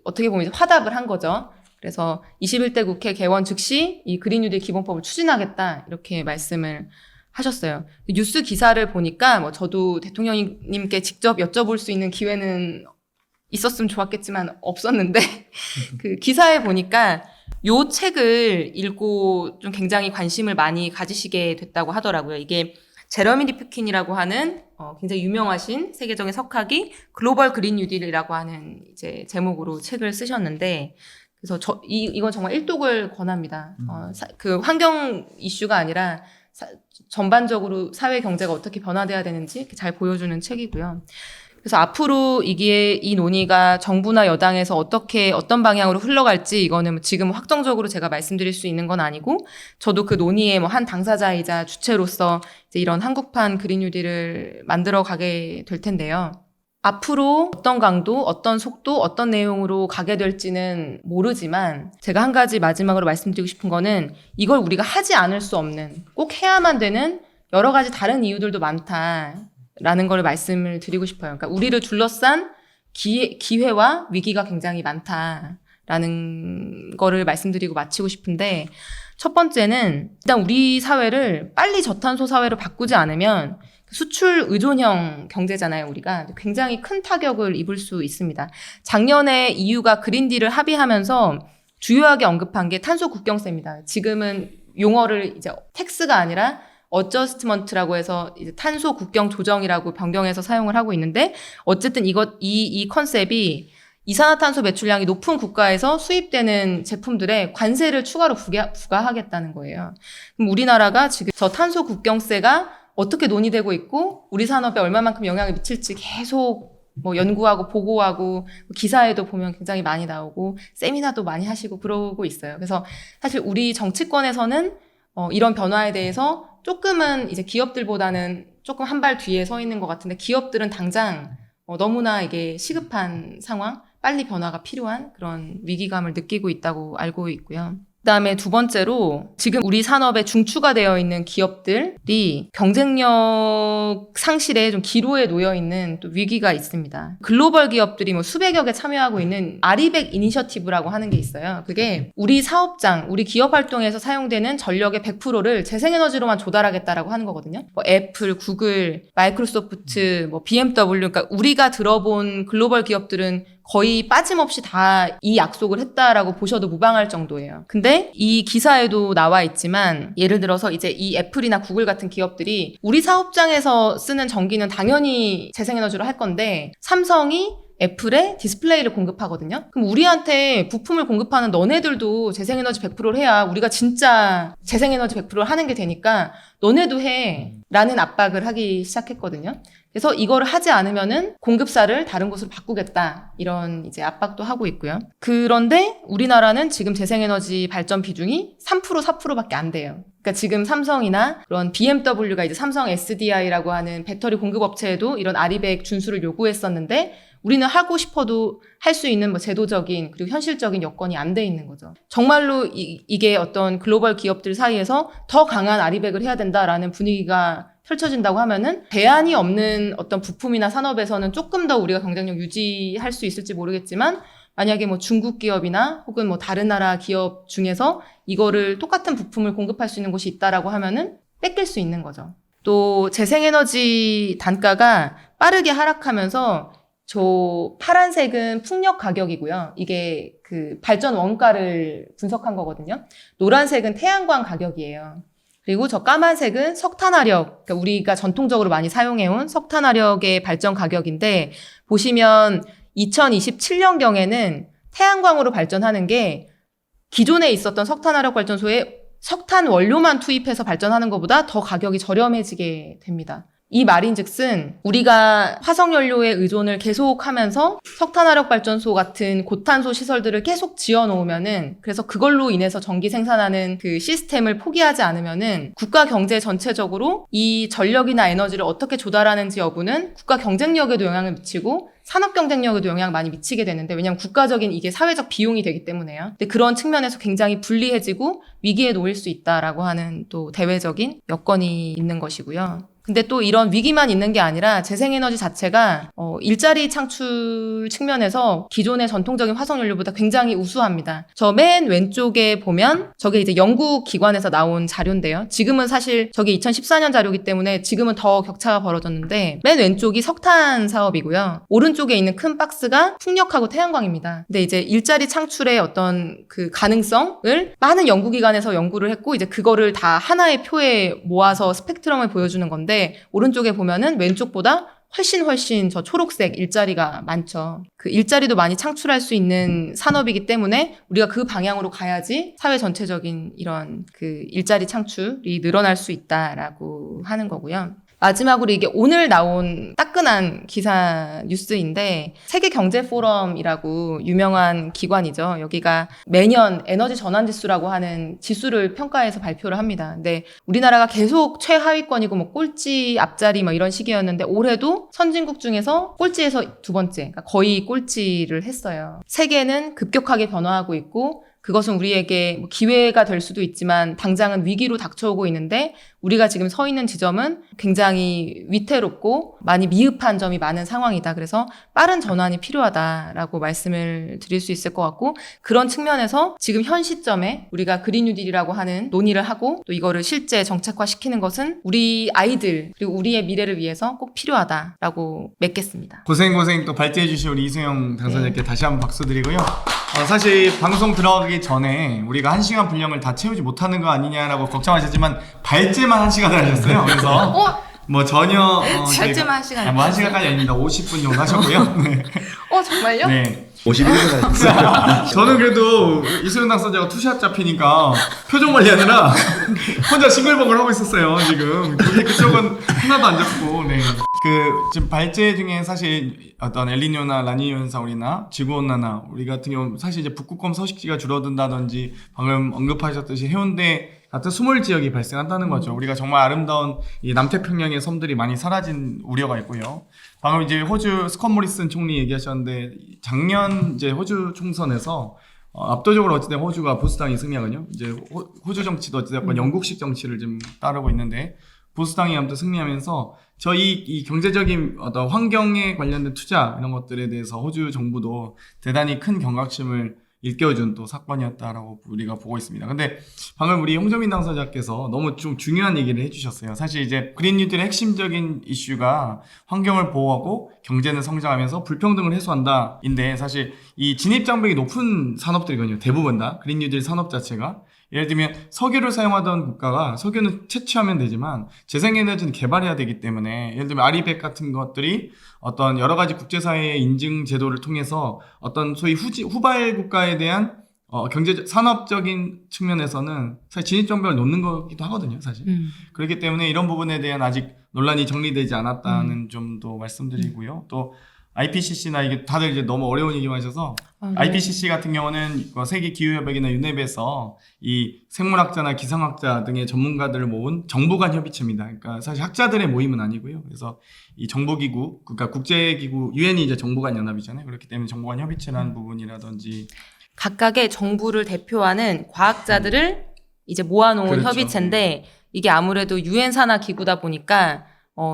S4: 어떻게 보면 이제 화답을 한 거죠. 그래서 21대 국회 개원 즉시 이 그린 뉴딜 기본법을 추진하겠다 이렇게 말씀을 하셨어요. 뉴스 기사를 보니까 뭐 저도 대통령님께 직접 여쭤볼 수 있는 기회는 있었으면 좋았겠지만 없었는데 그 기사에 보니까 요 책을 읽고 좀 굉장히 관심을 많이 가지시게 됐다고 하더라고요. 이게 제러미 리프킨이라고 하는 굉장히 유명하신 세계적인 석학이 글로벌 그린 뉴딜이라고 하는 이제 제목으로 책을 쓰셨는데 그래서 이건 정말 일독을 권합니다. 그 환경 이슈가 아니라 전반적으로 사회 경제가 어떻게 변화돼야 되는지 이렇게 잘 보여주는 책이고요. 그래서 앞으로 이 논의가 정부나 여당에서 어떤 방향으로 흘러갈지 이거는 지금 확정적으로 제가 말씀드릴 수 있는 건 아니고 저도 그 논의의 한 당사자이자 주체로서 이제 이런 한국판 그린 뉴딜을 만들어 가게 될 텐데요. 앞으로 어떤 강도, 어떤 속도, 어떤 내용으로 가게 될지는 모르지만 제가 한 가지 마지막으로 말씀드리고 싶은 거는 이걸 우리가 하지 않을 수 없는 꼭 해야만 되는 여러 가지 다른 이유들도 많다라는 걸 말씀을 드리고 싶어요. 그러니까 우리를 둘러싼 기회와 위기가 굉장히 많다라는 거를 말씀드리고 마치고 싶은데 첫 번째는 일단 우리 사회를 빨리 저탄소 사회로 바꾸지 않으면 수출 의존형 경제잖아요, 우리가. 굉장히 큰 타격을 입을 수 있습니다. 작년에 EU가 그린딜을 합의하면서 주요하게 언급한 게 탄소 국경세입니다. 지금은 용어를 이제 텍스가 아니라 어저스트먼트라고 해서 이제 탄소 국경 조정이라고 변경해서 사용을 하고 있는데 어쨌든 이 컨셉이 이산화탄소 매출량이 높은 국가에서 수입되는 제품들에 관세를 추가로 부과하겠다는 거예요. 그럼 우리나라가 지금 저 탄소 국경세가 어떻게 논의되고 있고 우리 산업에 얼마만큼 영향을 미칠지 계속 연구하고 보고하고 기사에도 보면 굉장히 많이 나오고 세미나도 많이 하시고 그러고 있어요. 그래서 사실 우리 정치권에서는 이런 변화에 대해서 조금은 이제 기업들보다는 조금 한 발 뒤에 서 있는 것 같은데 기업들은 당장 너무나 이게 시급한 상황, 빨리 변화가 필요한 그런 위기감을 느끼고 있다고 알고 있고요. 그다음에 두 번째로 지금 우리 산업에 중추가 되어 있는 기업들이 경쟁력 상실에 좀 기로에 놓여 있는 또 위기가 있습니다. 글로벌 기업들이 뭐 수백여 개 참여하고 있는 아리백 이니셔티브라고 하는 게 있어요. 그게 우리 사업장, 우리 기업 활동에서 사용되는 전력의 100%를 재생에너지로만 조달하겠다라고 하는 거거든요. 뭐 애플, 구글, 마이크로소프트, 뭐 BMW, 그러니까 우리가 들어본 글로벌 기업들은 거의 빠짐없이 다 이 약속을 했다라고 보셔도 무방할 정도예요. 근데 이 기사에도 나와 있지만 예를 들어서 이제 이 애플이나 구글 같은 기업들이 우리 사업장에서 쓰는 전기는 당연히 재생에너지로 할 건데 삼성이 애플에 디스플레이를 공급하거든요. 그럼 우리한테 부품을 공급하는 너네들도 재생에너지 100%를 해야 우리가 진짜 재생에너지 100%를 하는 게 되니까 너네도 해 라는 압박을 하기 시작했거든요. 그래서 이거를 하지 않으면은 공급사를 다른 곳으로 바꾸겠다 이런 이제 압박도 하고 있고요. 그런데 우리나라는 지금 재생에너지 발전 비중이 3% 4%밖에 안 돼요. 그러니까 지금 삼성이나 그런 BMW가 이제 삼성 SDI라고 하는 배터리 공급 업체에도 이런 아리백 준수를 요구했었는데 우리는 하고 싶어도 할 수 있는 뭐 제도적인 그리고 현실적인 여건이 안 돼 있는 거죠. 정말로 이게 어떤 글로벌 기업들 사이에서 더 강한 아리백을 해야 된다라는 분위기가 펼쳐진다고 하면은 대안이 없는 어떤 부품이나 산업에서는 조금 더 우리가 경쟁력 유지할 수 있을지 모르겠지만 만약에 뭐 중국 기업이나 혹은 뭐 다른 나라 기업 중에서 이거를 똑같은 부품을 공급할 수 있는 곳이 있다라고 하면은 뺏길 수 있는 거죠. 또 재생에너지 단가가 빠르게 하락하면서 저 파란색은 풍력 가격이고요. 이게 그 발전 원가를 분석한 거거든요. 노란색은 태양광 가격이에요. 그리고 저 까만색은 석탄화력, 그러니까 우리가 전통적으로 많이 사용해온 석탄화력의 발전 가격인데 보시면 2027년경에는 태양광으로 발전하는 게 기존에 있었던 석탄화력 발전소에 석탄 원료만 투입해서 발전하는 것보다 더 가격이 저렴해지게 됩니다. 이 말인즉슨 우리가 화석연료의 의존을 계속하면서 석탄화력 발전소 같은 고탄소 시설들을 계속 지어놓으면은 그래서 그걸로 인해서 전기 생산하는 그 시스템을 포기하지 않으면은 국가 경제 전체적으로 이 전력이나 에너지를 어떻게 조달하는지 여부는 국가 경쟁력에도 영향을 미치고 산업 경쟁력에도 영향을 많이 미치게 되는데 왜냐하면 국가적인 이게 사회적 비용이 되기 때문에요. 근데 그런 측면에서 굉장히 불리해지고 위기에 놓일 수 있다라고 하는 또 대외적인 여건이 있는 것이고요. 근데 또 이런 위기만 있는 게 아니라 재생에너지 자체가 일자리 창출 측면에서 기존의 전통적인 화석연료보다 굉장히 우수합니다. 저 맨 왼쪽에 보면 저게 이제 영국 기관에서 나온 자료인데요. 지금은 사실 저게 2014년 자료이기 때문에 지금은 더 격차가 벌어졌는데 맨 왼쪽이 석탄 사업이고요. 오른쪽에 있는 큰 박스가 풍력하고 태양광입니다. 근데 이제 일자리 창출의 어떤 그 가능성을 많은 연구기관에서 연구를 했고 이제 그거를 다 하나의 표에 모아서 스펙트럼을 보여주는 건데 오른쪽에 보면은 왼쪽보다 훨씬 저 초록색 일자리가 많죠. 그 일자리도 많이 창출할 수 있는 산업이기 때문에 우리가 그 방향으로 가야지 사회 전체적인 이런 그 일자리 창출이 늘어날 수 있다라고 하는 거고요. 마지막으로 이게 오늘 나온 따끈한 기사 뉴스인데 세계경제포럼이라고 유명한 기관이죠. 여기가 매년 에너지 전환지수라고 하는 지수를 평가해서 발표를 합니다. 근데 우리나라가 계속 최하위권이고 뭐 꼴찌 앞자리 뭐 이런 시기였는데 올해도 선진국 중에서 꼴찌에서 두 번째, 그러니까 거의 꼴찌를 했어요. 세계는 급격하게 변화하고 있고 그것은 우리에게 뭐 기회가 될 수도 있지만 당장은 위기로 닥쳐오고 있는데 우리가 지금 서 있는 지점은 굉장히 위태롭고 많이 미흡한 점이 많은 상황이다. 그래서 빠른 전환이 필요하다라고 말씀을 드릴 수 있을 것 같고 그런 측면에서 지금 현 시점에 우리가 그린 뉴딜이라고 하는 논의를 하고 또 이거를 실제 정책화시키는 것은 우리 아이들 그리고 우리의 미래를 위해서 꼭 필요하다라고 맺겠습니다.
S1: 고생 또 발제해주신 우리 이수영 당선자께 다시 한번 박수 드리고요. 사실 방송 들어가기 전에 우리가 1시간 분량을 다 채우지 못하는 거 아니냐라고 걱정하셨지만 발제만 1시간을 하셨어요. 그래서 뭐 전혀
S4: 발제만 1시간
S1: 뭐 1시간까지 아닙니다. 50분 정도 하셨고요. 네.
S4: 정말요?
S1: 네.
S3: 51분을 했어요.
S1: 저는 그래도 이수영 당선자가 투샷 잡히니까 표정 관리하느라 혼자 싱글벙글 하고 있었어요. 지금 그쪽은 하나도 안 잡고. 네. 지금 발제 중에 사실 어떤 엘니뇨나 라니뇨 현상이나 지구온난화 우리 같은 경우 사실 이제 북극곰 서식지가 줄어든다든지 방금 언급하셨듯이 해운대 같은 수몰 지역이 발생한다는 거죠. 우리가 정말 아름다운 이 남태평양의 섬들이 많이 사라진 우려가 있고요. 방금 이제 호주 스콧 모리슨 총리 얘기하셨는데 작년 이제 호주 총선에서 압도적으로 어쨌든 호주가 보수당이 승리하거든요. 이제 호주 정치도 어쨌든 영국식 정치를 좀 따르고 있는데 보수당이 아무튼 승리하면서 이 경제적인 어떤 환경에 관련된 투자 이런 것들에 대해서 호주 정부도 대단히 큰 경각심을 일깨워준 또 사건이었다라고 우리가 보고 있습니다. 근데 방금 우리 홍정민 당사자께서 너무 좀 중요한 얘기를 해주셨어요. 사실 이제 그린 뉴딜의 핵심적인 이슈가 환경을 보호하고 경제는 성장하면서 불평등을 해소한다인데 사실 이 진입장벽이 높은 산업들이거든요. 대부분 다 그린 뉴딜 산업 자체가. 예를 들면 석유를 사용하던 국가가 석유는 채취하면 되지만 재생에너지는 개발해야 되기 때문에 예를 들면 아리백 같은 것들이 어떤 여러 가지 국제사회의 인증 제도를 통해서 어떤 소위 후발 국가에 대한 경제 산업적인 측면에서는 사실 진입장벽을 놓는 거기도 하거든요, 사실. 그렇기 때문에 이런 부분에 대한 아직 논란이 정리되지 않았다는 점도 말씀드리고요. 또 IPCC나 이게 다들 이제 너무 어려운 얘기만 하셔서
S4: 네.
S1: IPCC 같은 경우는 세계 기후협약이나 유네프에서 이 생물학자나 기상학자 등의 전문가들을 모은 정부 간 협의체입니다. 그러니까 사실 학자들의 모임은 아니고요. 그래서 이 정부기구, 그러니까 국제기구, 유엔이 이제 정부 간 연합이잖아요. 그렇기 때문에 정부 간 협의체라는 부분이라든지
S4: 각각의 정부를 대표하는 과학자들을 이제 모아놓은
S1: 그렇죠.
S4: 협의체인데 이게 아무래도 유엔 산하 기구다 보니까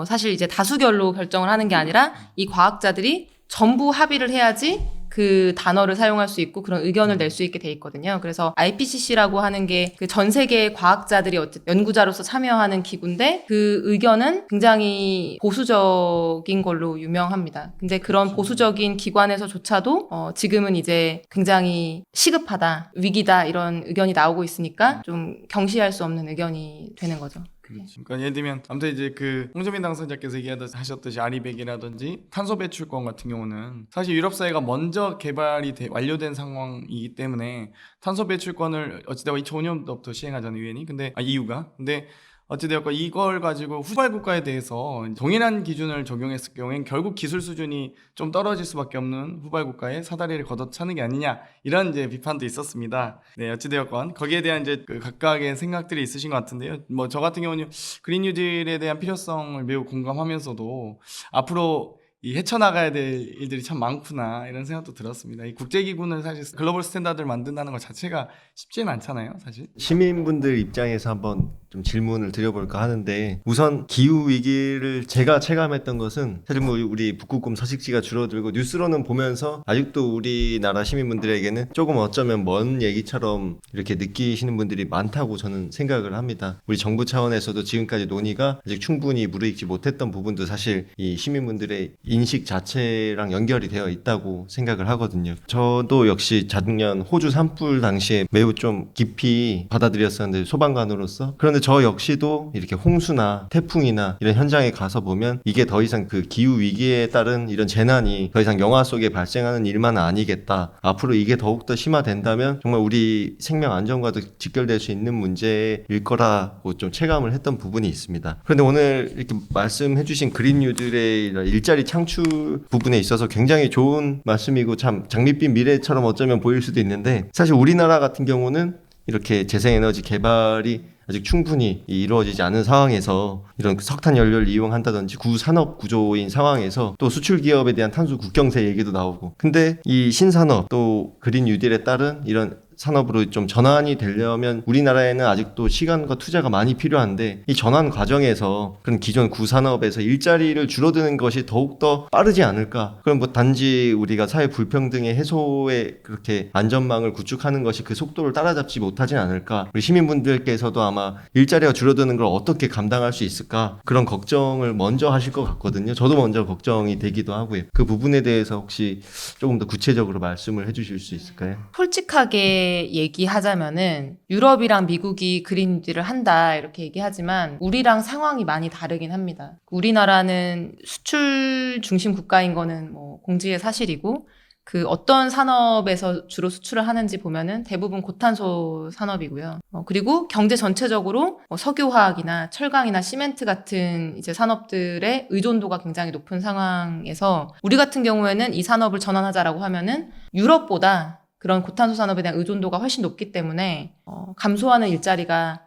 S4: 사실 이제 다수결로 결정을 하는 게 아니라 이 과학자들이 전부 합의를 해야지 그 단어를 사용할 수 있고 그런 의견을 낼 수 있게 돼 있거든요. 그래서 IPCC라고 하는 게 그 전 세계 과학자들이 어쨌든 연구자로서 참여하는 기구인데 그 의견은 굉장히 보수적인 걸로 유명합니다. 근데 그런 보수적인 기관에서조차도 지금은 이제 굉장히 시급하다, 위기다 이런 의견이 나오고 있으니까 좀 경시할 수 없는 의견이 되는 거죠.
S1: 그렇죠. 그러니까 예를 들면 아무튼 이제 그 홍정민 당선자께서 얘기하셨듯이 아리백이라든지 탄소 배출권 같은 경우는 사실 유럽 사회가 먼저 개발이 완료된 상황이기 때문에 탄소 배출권을 어찌되건 2005년부터 시행하잖아요, 유엔이. 근데 EU가. 근데 어찌되었건 이걸 가지고 후발 국가에 대해서 동일한 기준을 적용했을 경우엔 결국 기술 수준이 좀 떨어질 수밖에 없는 후발 국가에 사다리를 걷어차는 게 아니냐 이런 이제 비판도 있었습니다. 네, 어찌되었건 거기에 대한 이제 그 각각의 생각들이 있으신 것 같은데요. 뭐 저 같은 경우는 그린 뉴딜에 대한 필요성을 매우 공감하면서도 앞으로 이 헤쳐나가야 될 일들이 참 많구나 이런 생각도 들었습니다. 이 국제기구는 사실 글로벌 스탠다드를 만든다는 것 자체가 쉽지는 않잖아요, 사실.
S3: 시민분들 입장에서 한번 좀 질문을 드려볼까 하는데 우선 기후위기를 제가 체감했던 것은 사실 뭐 우리 북극곰 서식지가 줄어들고 뉴스로는 보면서 아직도 우리나라 시민분들에게는 조금 어쩌면 먼 얘기처럼 이렇게 느끼시는 분들이 많다고 저는 생각을 합니다. 우리 정부 차원에서도 지금까지 논의가 아직 충분히 무르익지 못했던 부분도 사실 이 시민분들의 인식 자체랑 연결이 되어 있다고 생각을 하거든요. 저도 역시 작년 호주 산불 당시에 매우 좀 깊이 받아들였었는데 소방관으로서 그런데 저 역시도 이렇게 홍수나 태풍이나 이런 현장에 가서 보면 이게 더 이상 그 기후 위기에 따른 이런 재난이 더 이상 영화 속에 발생하는 일만은 아니겠다. 앞으로 이게 더욱더 심화된다면 정말 우리 생명 안전과도 직결될 수 있는 문제일 거라고 좀 체감을 했던 부분이 있습니다. 그런데 오늘 이렇게 말씀해 주신 그린 뉴딜의 일자리 창출 부분에 있어서 굉장히 좋은 말씀이고 참 장밋빛 미래처럼 어쩌면 보일 수도 있는데 사실 우리나라 같은 경우는 이렇게 재생에너지 개발이 아직 충분히 이루어지지 않은 상황에서 이런 석탄 연료를 이용한다든지 구산업 구조인 상황에서 또 수출 기업에 대한 탄소 국경세 얘기도 나오고 근데 이 신산업 또 그린 뉴딜에 따른 이런 산업으로 좀 전환이 되려면 우리나라에는 아직도 시간과 투자가 많이 필요한데 이 전환 과정에서 그런 기존 구산업에서 일자리를 줄어드는 것이 더욱더 빠르지 않을까. 그럼 뭐 단지 우리가 사회 불평등의 해소에 그렇게 안전망을 구축하는 것이 그 속도를 따라잡지 못하진 않을까. 우리 시민분들께서도 아마 일자리가 줄어드는 걸 어떻게 감당할 수 있을까 그런 걱정을 먼저 하실 것 같거든요. 저도 먼저 걱정이 되기도 하고요. 그 부분에 대해서 혹시 조금 더 구체적으로 말씀을 해주실 수 있을까요?
S4: 솔직하게 얘기하자면은 유럽이랑 미국이 그린 뉴딜을 한다 이렇게 얘기하지만 우리랑 상황이 많이 다르긴 합니다. 우리나라는 수출 중심 국가인 거는 뭐 공지의 사실이고 그 어떤 산업에서 주로 수출을 하는지 보면은 대부분 고탄소 산업이고요. 그리고 경제 전체적으로 석유화학이나 철강이나 시멘트 같은 이제 산업들의 의존도가 굉장히 높은 상황에서 우리 같은 경우에는 이 산업을 전환하자라고 하면은 유럽보다 그런 고탄소 산업에 대한 의존도가 훨씬 높기 때문에 감소하는 일자리가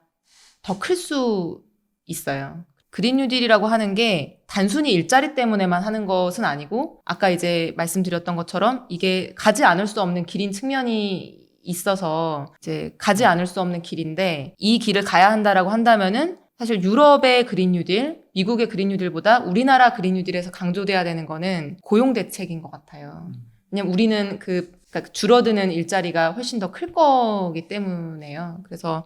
S4: 더 클 수 있어요. 그린 뉴딜이라고 하는 게 단순히 일자리 때문에만 하는 것은 아니고 아까 이제 말씀드렸던 것처럼 이게 가지 않을 수 없는 길인 측면이 있어서 이제 가지 않을 수 없는 길인데 이 길을 가야 한다라고 한다면은 사실 유럽의 그린 뉴딜, 미국의 그린 뉴딜보다 우리나라 그린 뉴딜에서 강조돼야 되는 거는 고용 대책인 것 같아요. 왜냐면 우리는 그러니까 줄어드는 일자리가 훨씬 더 클 거기 때문에요. 그래서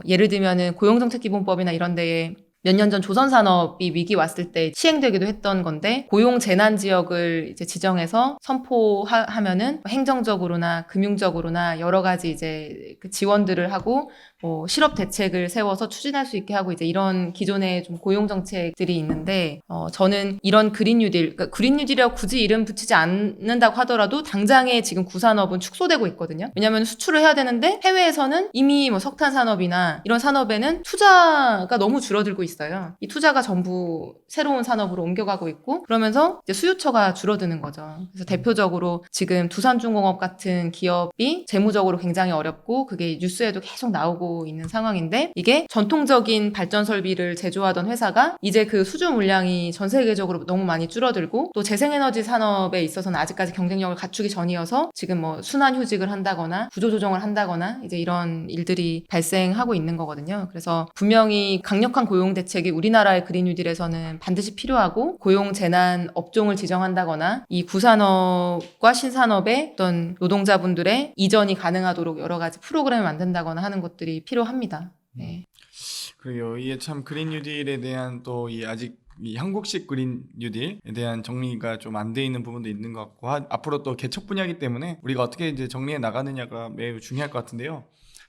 S4: 예를 들면은 고용정책기본법이나 이런 데에 몇 년 전 조선산업이 위기 왔을 때 시행되기도 했던 건데 고용 재난 지역을 이제 지정해서 선포하면은 행정적으로나 금융적으로나 여러 가지 이제 그 지원들을 하고 뭐 실업 대책을 세워서 추진할 수 있게 하고 이제 이런 기존의 좀 고용 정책들이 있는데 저는 이런 그린 뉴딜, 그러니까 그린 뉴딜이라고 굳이 이름 붙이지 않는다고 하더라도 당장에 지금 구산업은 축소되고 있거든요. 왜냐하면 수출을 해야 되는데 해외에서는 이미 뭐 석탄 산업이나 이런 산업에는 투자가 너무 줄어들고 있어요. 이 투자가 전부 새로운 산업으로 옮겨가고 있고 그러면서 이제 수요처가 줄어드는 거죠. 그래서 대표적으로 지금 두산중공업 같은 기업이 재무적으로 굉장히 어렵고 그게 뉴스에도 계속 나오고 있는 상황인데 이게 전통적인 발전 설비를 제조하던 회사가 이제 그 수주 물량이 전 세계적으로 너무 많이 줄어들고 또 재생에너지 산업에 있어서는 아직까지 경쟁력을 갖추기 전이어서 지금 뭐 순환휴직을 한다거나 구조조정을 한다거나 이제 이런 일들이 발생하고 있는 거거든요. 그래서 분명히 강력한 고용 대책이 우리나라의 그린 뉴딜에서는 반드시 필요하고 고용 재난 업종을 지정한다거나 이 구산업과 신산업의 어떤 노동자분들의 이전이 가능하도록 여러 가지 프로그램을 만든다거나 하는 것들이 필요합니다. 네.
S1: 그리고 이게 참 그린 뉴딜에 대한 또 이 아직 이 한국식 그린 뉴딜에 대한 정리가 좀 안 돼 있는 부분도 있는 것 같고 앞으로 또 개척 분야이기 때문에 우리가 어떻게 이제 정리해 나가느냐가 매우 중요할 것 같은데요.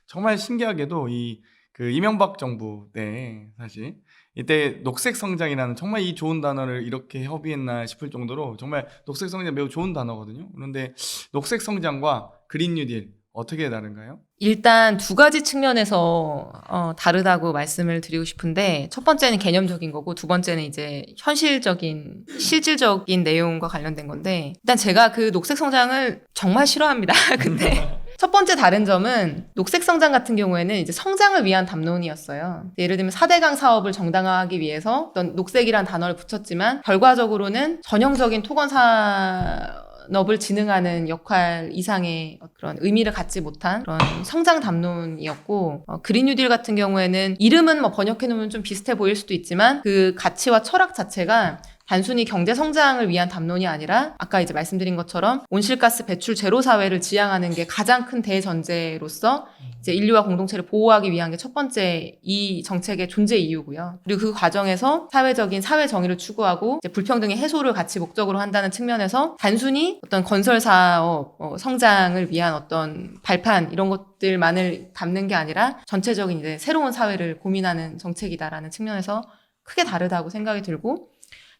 S1: 정말 신기하게도 이 그 이명박 정부 때 사실 이때 녹색 성장이라는 정말 이 좋은 단어를 이렇게 협의했나 싶을 정도로 정말 녹색 성장 매우 좋은 단어거든요. 그런데 녹색 성장과 그린 뉴딜 어떻게 다른가요?
S4: 일단 두 가지 측면에서 다르다고 말씀을 드리고 싶은데 첫 번째는 개념적인 거고 두 번째는 이제 현실적인 실질적인 내용과 관련된 건데 일단 제가 그 녹색 성장을 정말 싫어합니다. 근데 첫 번째 다른 점은 녹색 성장 같은 경우에는 이제 성장을 위한 담론이었어요. 예를 들면 4대강 사업을 정당화하기 위해서 어떤 녹색이란 단어를 붙였지만 결과적으로는 전형적인 토건산업을 진흥하는 역할 이상의 그런 의미를 갖지 못한 그런 성장 담론이었고 그린 뉴딜 같은 경우에는 이름은 뭐 번역해놓으면 좀 비슷해 보일 수도 있지만 그 가치와 철학 자체가 단순히 경제 성장을 위한 담론이 아니라 아까 이제 말씀드린 것처럼 온실가스 배출 제로 사회를 지향하는 게 가장 큰 대전제로서 이제 인류와 공동체를 보호하기 위한 게 첫 번째 이 정책의 존재 이유고요. 그리고 그 과정에서 사회적인 사회 정의를 추구하고 이제 불평등의 해소를 같이 목적으로 한다는 측면에서 단순히 어떤 건설 사업 성장을 위한 어떤 발판 이런 것들만을 담는 게 아니라 전체적인 이제 새로운 사회를 고민하는 정책이다라는 측면에서 크게 다르다고 생각이 들고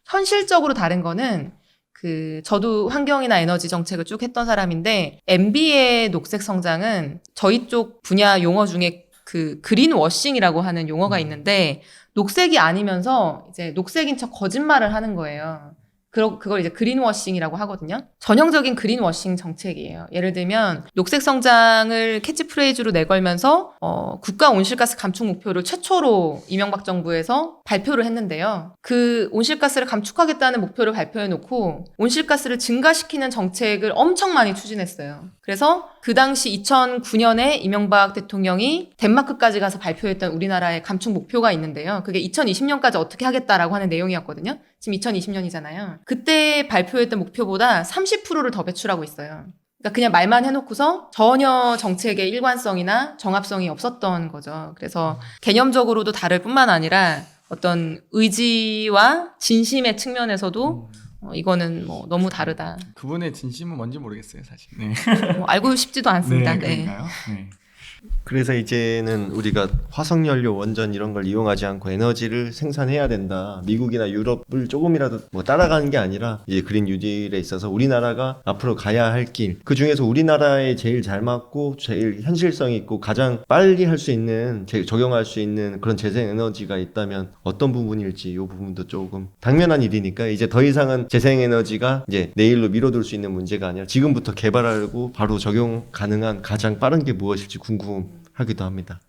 S4: 현실적으로 다른 거는 저도 환경이나 에너지 정책을 쭉 했던 사람인데 MB의 녹색 성장은 저희 쪽 분야 용어 중에 그린 워싱이라고 하는 용어가 있는데 녹색이 아니면서 이제 녹색인 척 거짓말을 하는 거예요. 그걸 이제 그린워싱이라고 하거든요. 전형적인 그린워싱 정책이에요. 예를 들면 녹색 성장을 캐치프레이즈로 내걸면서 국가 온실가스 감축 목표를 최초로 이명박 정부에서 발표를 했는데요. 그 온실가스를 감축하겠다는 목표를 발표해놓고 온실가스를 증가시키는 정책을 엄청 많이 추진했어요. 그래서 그 당시 2009년에 이명박 대통령이 덴마크까지 가서 발표했던 우리나라의 감축 목표가 있는데요. 그게 2020년까지 어떻게 하겠다라고 하는 내용이었거든요. 지금 2020년이잖아요. 그때 발표했던 목표보다 30%를 더 배출하고 있어요. 그러니까 그냥 말만 해놓고서 전혀 정책의 일관성이나 정합성이 없었던 거죠. 그래서 개념적으로도 다를 뿐만 아니라 어떤 의지와 진심의 측면에서도 이거는 뭐 너무 다르다.
S1: 그분의 진심은 뭔지 모르겠어요, 사실. 네.
S4: 뭐 알고 싶지도 않습니다.
S1: 네, 그런가요? 네.
S3: 그래서 이제는 우리가 화석연료, 원전 이런 걸 이용하지 않고 에너지를 생산해야 된다. 미국이나 유럽을 조금이라도 뭐 따라가는 게 아니라 이제 그린 뉴딜에 있어서 우리나라가 앞으로 가야 할 길, 그 중에서 우리나라에 제일 잘 맞고 제일 현실성 있고 가장 빨리 할 수 있는, 적용할 수 있는 그런 재생에너지가 있다면 어떤 부분일지 이 부분도 조금 당면한 일이니까 이제 더 이상은 재생에너지가 이제 내일로 미뤄둘 수 있는 문제가 아니라 지금부터 개발하고 바로 적용 가능한 가장 빠른 게 무엇일지 궁금하기도 합니다.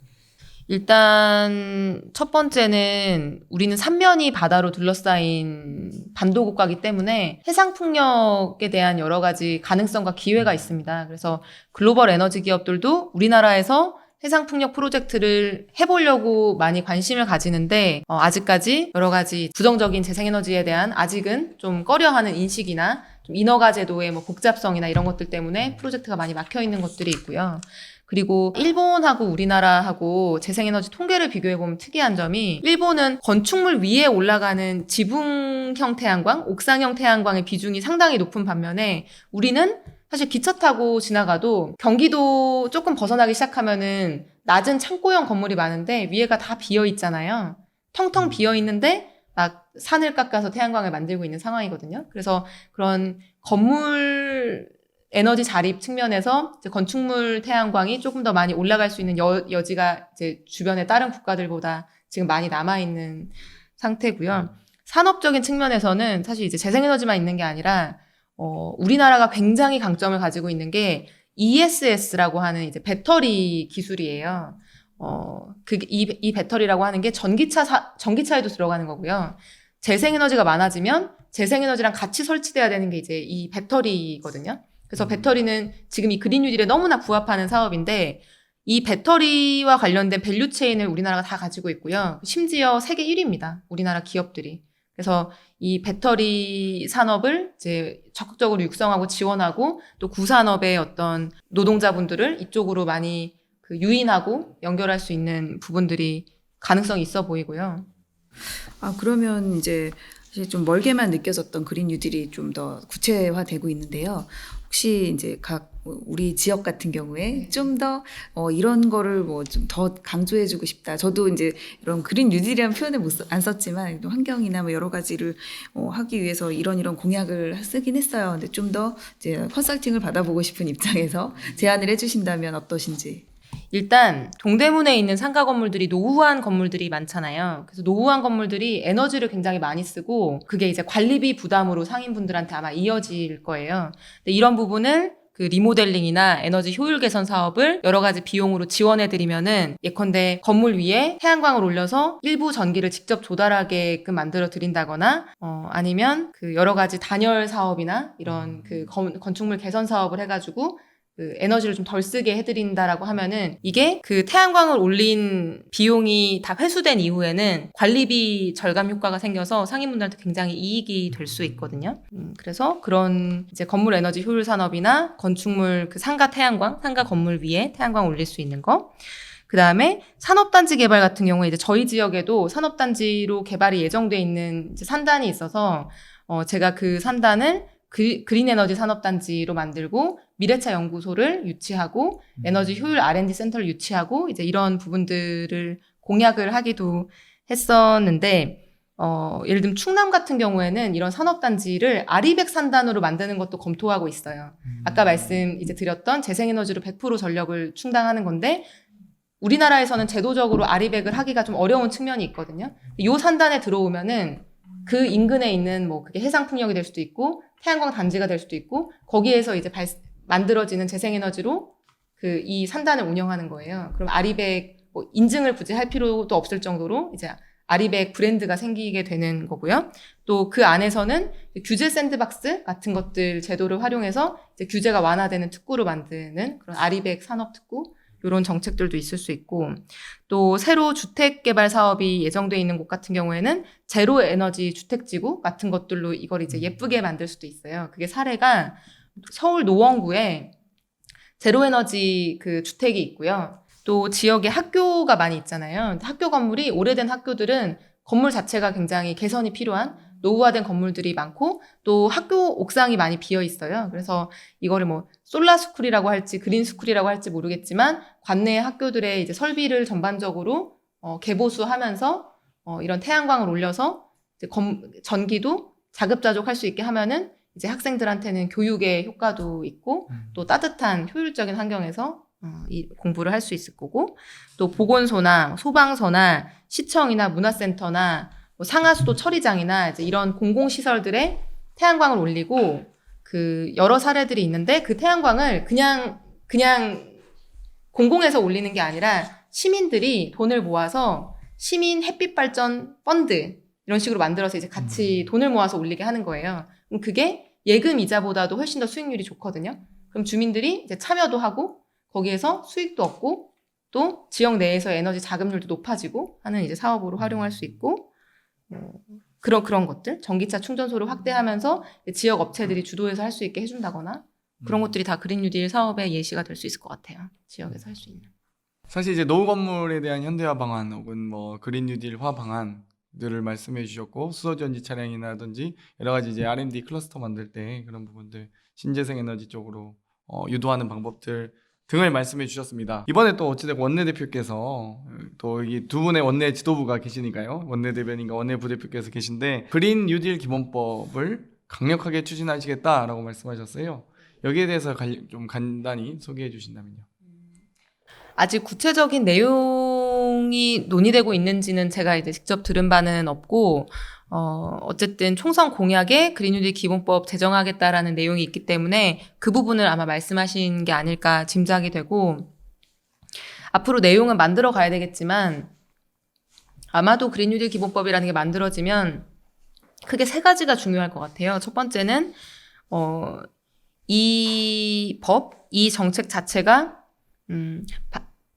S4: 일단 첫 번째는 우리는 삼면이 바다로 둘러싸인 반도 국가이기 때문에 해상 풍력에 대한 여러 가지 가능성과 기회가 있습니다. 그래서 글로벌 에너지 기업들도 우리나라에서 해상 풍력 프로젝트를 해보려고 많이 관심을 가지는데 아직까지 여러 가지 부정적인 재생에너지에 대한 아직은 좀 꺼려하는 인식이나 좀 인허가 제도의 뭐 복잡성이나 이런 것들 때문에 프로젝트가 많이 막혀 있는 것들이 있고요. 그리고 일본하고 우리나라하고 재생에너지 통계를 비교해보면 특이한 점이 일본은 건축물 위에 올라가는 지붕형 태양광, 옥상형 태양광의 비중이 상당히 높은 반면에 우리는 사실 기차 타고 지나가도 경기도 조금 벗어나기 시작하면은 낮은 창고형 건물이 많은데 위에가 다 비어 있잖아요. 텅텅 비어 있는데 막 산을 깎아서 태양광을 만들고 있는 상황이거든요. 그래서 그런 건물 에너지 자립 측면에서 이제 건축물 태양광이 조금 더 많이 올라갈 수 있는 여지가 이제 주변의 다른 국가들보다 지금 많이 남아있는 상태고요. 산업적인 측면에서는 사실 이제 재생에너지만 있는 게 아니라 우리나라가 굉장히 강점을 가지고 있는 게 ESS라고 하는 이제 배터리 기술이에요. 이 배터리라고 하는 게 전기차에도 들어가는 거고요. 재생에너지가 많아지면 재생에너지랑 같이 설치돼야 되는 게 이제 이 배터리거든요. 그래서 배터리는 지금 이 그린 뉴딜에 너무나 부합하는 사업인데 이 배터리와 관련된 밸류체인을 우리나라가 다 가지고 있고요. 심지어 세계 1위입니다. 우리나라 기업들이. 그래서 이 배터리 산업을 이제 적극적으로 육성하고 지원하고 또 구산업의 어떤 노동자분들을 이쪽으로 많이 유인하고 연결할 수 있는 부분들이 가능성이 있어 보이고요.
S2: 그러면 이제 사실 좀 멀게만 느껴졌던 그린 뉴딜이 좀 더 구체화되고 있는데요. 혹시 이제 각 우리 지역 같은 경우에 좀 더 이런 거를 뭐 좀 더 강조해주고 싶다. 저도 이제 이런 그린 뉴딜이라는 표현을 안 썼지만 또 환경이나 뭐 여러 가지를 하기 위해서 이런 공약을 쓰긴 했어요. 근데 좀 더 이제 컨설팅을 받아보고 싶은 입장에서 제안을 해주신다면 어떠신지.
S4: 일단 동대문에 있는 상가 건물들이 노후한 건물들이 많잖아요. 그래서 노후한 건물들이 에너지를 굉장히 많이 쓰고 그게 이제 관리비 부담으로 상인분들한테 아마 이어질 거예요. 근데 이런 부분을 그 리모델링이나 에너지 효율 개선 사업을 여러 가지 비용으로 지원해드리면은 예컨대 건물 위에 태양광을 올려서 일부 전기를 직접 조달하게끔 만들어 드린다거나 아니면 그 여러 가지 단열 사업이나 이런 그 건축물 개선 사업을 해가지고 그 에너지를 좀 덜 쓰게 해드린다라고 하면은 이게 그 태양광을 올린 비용이 다 회수된 이후에는 관리비 절감 효과가 생겨서 상인분들한테 굉장히 이익이 될 수 있거든요. 그래서 그런 이제 건물 에너지 효율 산업이나 건축물 그 상가 건물 위에 태양광 올릴 수 있는 거. 그 다음에 산업단지 개발 같은 경우에 이제 저희 지역에도 산업단지로 개발이 예정돼 있는 이제 산단이 있어서 제가 그 산단을 그린 에너지 산업단지로 만들고 미래차 연구소를 유치하고 에너지 효율 R&D 센터를 유치하고 이제 이런 부분들을 공약을 하기도 했었는데 예를 들면 충남 같은 경우에는 이런 산업단지를 아리백 산단으로 만드는 것도 검토하고 있어요. 아까 이제 드렸던 재생에너지로 100% 전력을 충당하는 건데 우리나라에서는 제도적으로 아리백을 하기가 좀 어려운 측면이 있거든요. 이 산단에 들어오면은 그 인근에 있는 뭐 그게 해상 풍력이 될 수도 있고 태양광 단지가 될 수도 있고 거기에서 이제 만들어지는 재생에너지로 그 이 산단을 운영하는 거예요. 그럼 아리백 뭐 인증을 굳이 할 필요도 없을 정도로 이제 아리백 브랜드가 생기게 되는 거고요. 또 그 안에서는 규제 샌드박스 같은 것들 제도를 활용해서 이제 규제가 완화되는 특구로 만드는 그런 아리백 산업 특구 이런 정책들도 있을 수 있고 또 새로 주택 개발 사업이 예정돼 있는 곳 같은 경우에는 제로 에너지 주택지구 같은 것들로 이걸 이제 예쁘게 만들 수도 있어요. 그게 사례가 서울 노원구에 제로 에너지 그 주택이 있고요. 또 지역에 학교가 많이 있잖아요. 학교 건물이 오래된 학교들은 건물 자체가 굉장히 개선이 필요한 노후화된 건물들이 많고 또 학교 옥상이 많이 비어 있어요. 그래서 이거를 뭐 솔라스쿨이라고 할지 그린스쿨이라고 할지 모르겠지만 관내 학교들의 이제 설비를 전반적으로 개보수하면서 이런 태양광을 올려서 이제 전기도 자급자족할 수 있게 하면은 이제 학생들한테는 교육의 효과도 있고 또 따뜻한 효율적인 환경에서 이 공부를 할 수 있을 거고 또 보건소나 소방서나 시청이나 문화센터나 뭐 상하수도 처리장이나 이제 이런 공공시설들에 태양광을 올리고 그 여러 사례들이 있는데 그 태양광을 그냥 공공에서 올리는 게 아니라 시민들이 돈을 모아서 시민 햇빛 발전 펀드 이런 식으로 만들어서 이제 같이 돈을 모아서 올리게 하는 거예요. 그럼 그게 예금 이자보다도 훨씬 더 수익률이 좋거든요. 그럼 주민들이 이제 참여도 하고 거기에서 수익도 얻고 또 지역 내에서 에너지 자금률도 높아지고 하는 이제 사업으로 활용할 수 있고 그런 것들 전기차 충전소를 확대하면서 지역 업체들이 주도해서 할 수 있게 해준다거나 그런 것들이 다 그린 뉴딜 사업의 예시가 될 수 있을 것 같아요. 지역에서 할 수 있는.
S1: 사실 이제 노후 건물에 대한 현대화 방안 혹은 뭐 그린 뉴딜화 방안들을 말씀해 주셨고 수소전지 차량이라든지 여러 가지 이제 R&D 클러스터 만들 때 그런 부분들 신재생 에너지 쪽으로 유도하는 방법들 등을 말씀해 주셨습니다. 이번에 또 어찌됐건 원내대표께서 또 이 두 분의 원내 지도부가 계시니까요. 원내대변인과 원내 부대표께서 계신데 그린 뉴딜 기본법을 강력하게 추진하시겠다라고 말씀하셨어요. 여기에 대해서 좀 간단히 소개해 주신다면요.
S4: 아직 구체적인 내용이 논의되고 있는지는 제가 이제 직접 들은 바는 없고, 어쨌든 총선 공약에 그린 뉴딜 기본법 제정하겠다라는 내용이 있기 때문에 그 부분을 아마 말씀하신 게 아닐까 짐작이 되고, 앞으로 내용은 만들어 가야 되겠지만, 아마도 그린 뉴딜 기본법이라는 게 만들어지면 크게 세 가지가 중요할 것 같아요. 첫 번째는, 이 정책 자체가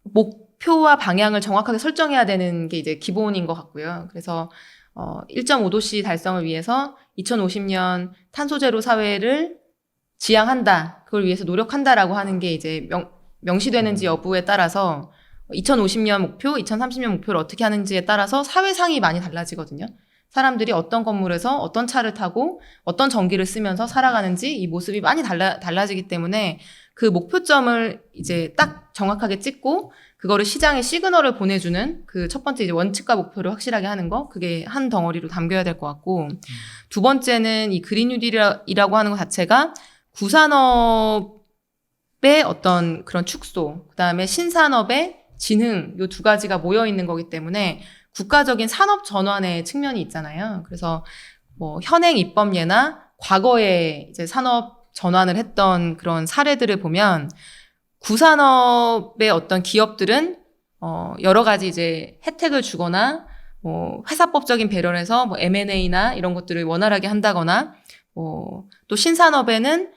S4: 목표와 방향을 정확하게 설정해야 되는 게 이제 기본인 것 같고요. 그래서 1.5도씨 달성을 위해서 2050년 탄소제로 사회를 지향한다. 그걸 위해서 노력한다라고 하는 게 이제 명시되는지 여부에 따라서 2050년 목표, 2030년 목표를 어떻게 하는지에 따라서 사회상이 많이 달라지거든요. 사람들이 어떤 건물에서 어떤 차를 타고 어떤 전기를 쓰면서 살아가는지 이 모습이 많이 달라지기 때문에 그 목표점을 이제 딱 정확하게 찍고 그거를 시장에 시그널을 보내주는 그 첫 번째 이제 원칙과 목표를 확실하게 하는 거 그게 한 덩어리로 담겨야 될 것 같고 두 번째는 이 그린 뉴딜이라고 하는 것 자체가 구산업의 어떤 그런 축소 그다음에 신산업의 진흥 요 두 가지가 모여 있는 거기 때문에 국가적인 산업 전환의 측면이 있잖아요. 그래서 뭐 현행 입법례나 과거에 이제 산업 전환을 했던 그런 사례들을 보면 구산업의 어떤 기업들은 여러 가지 이제 혜택을 주거나 뭐 회사법적인 배려를 해서 뭐 M&A나 이런 것들을 원활하게 한다거나 또 신산업에는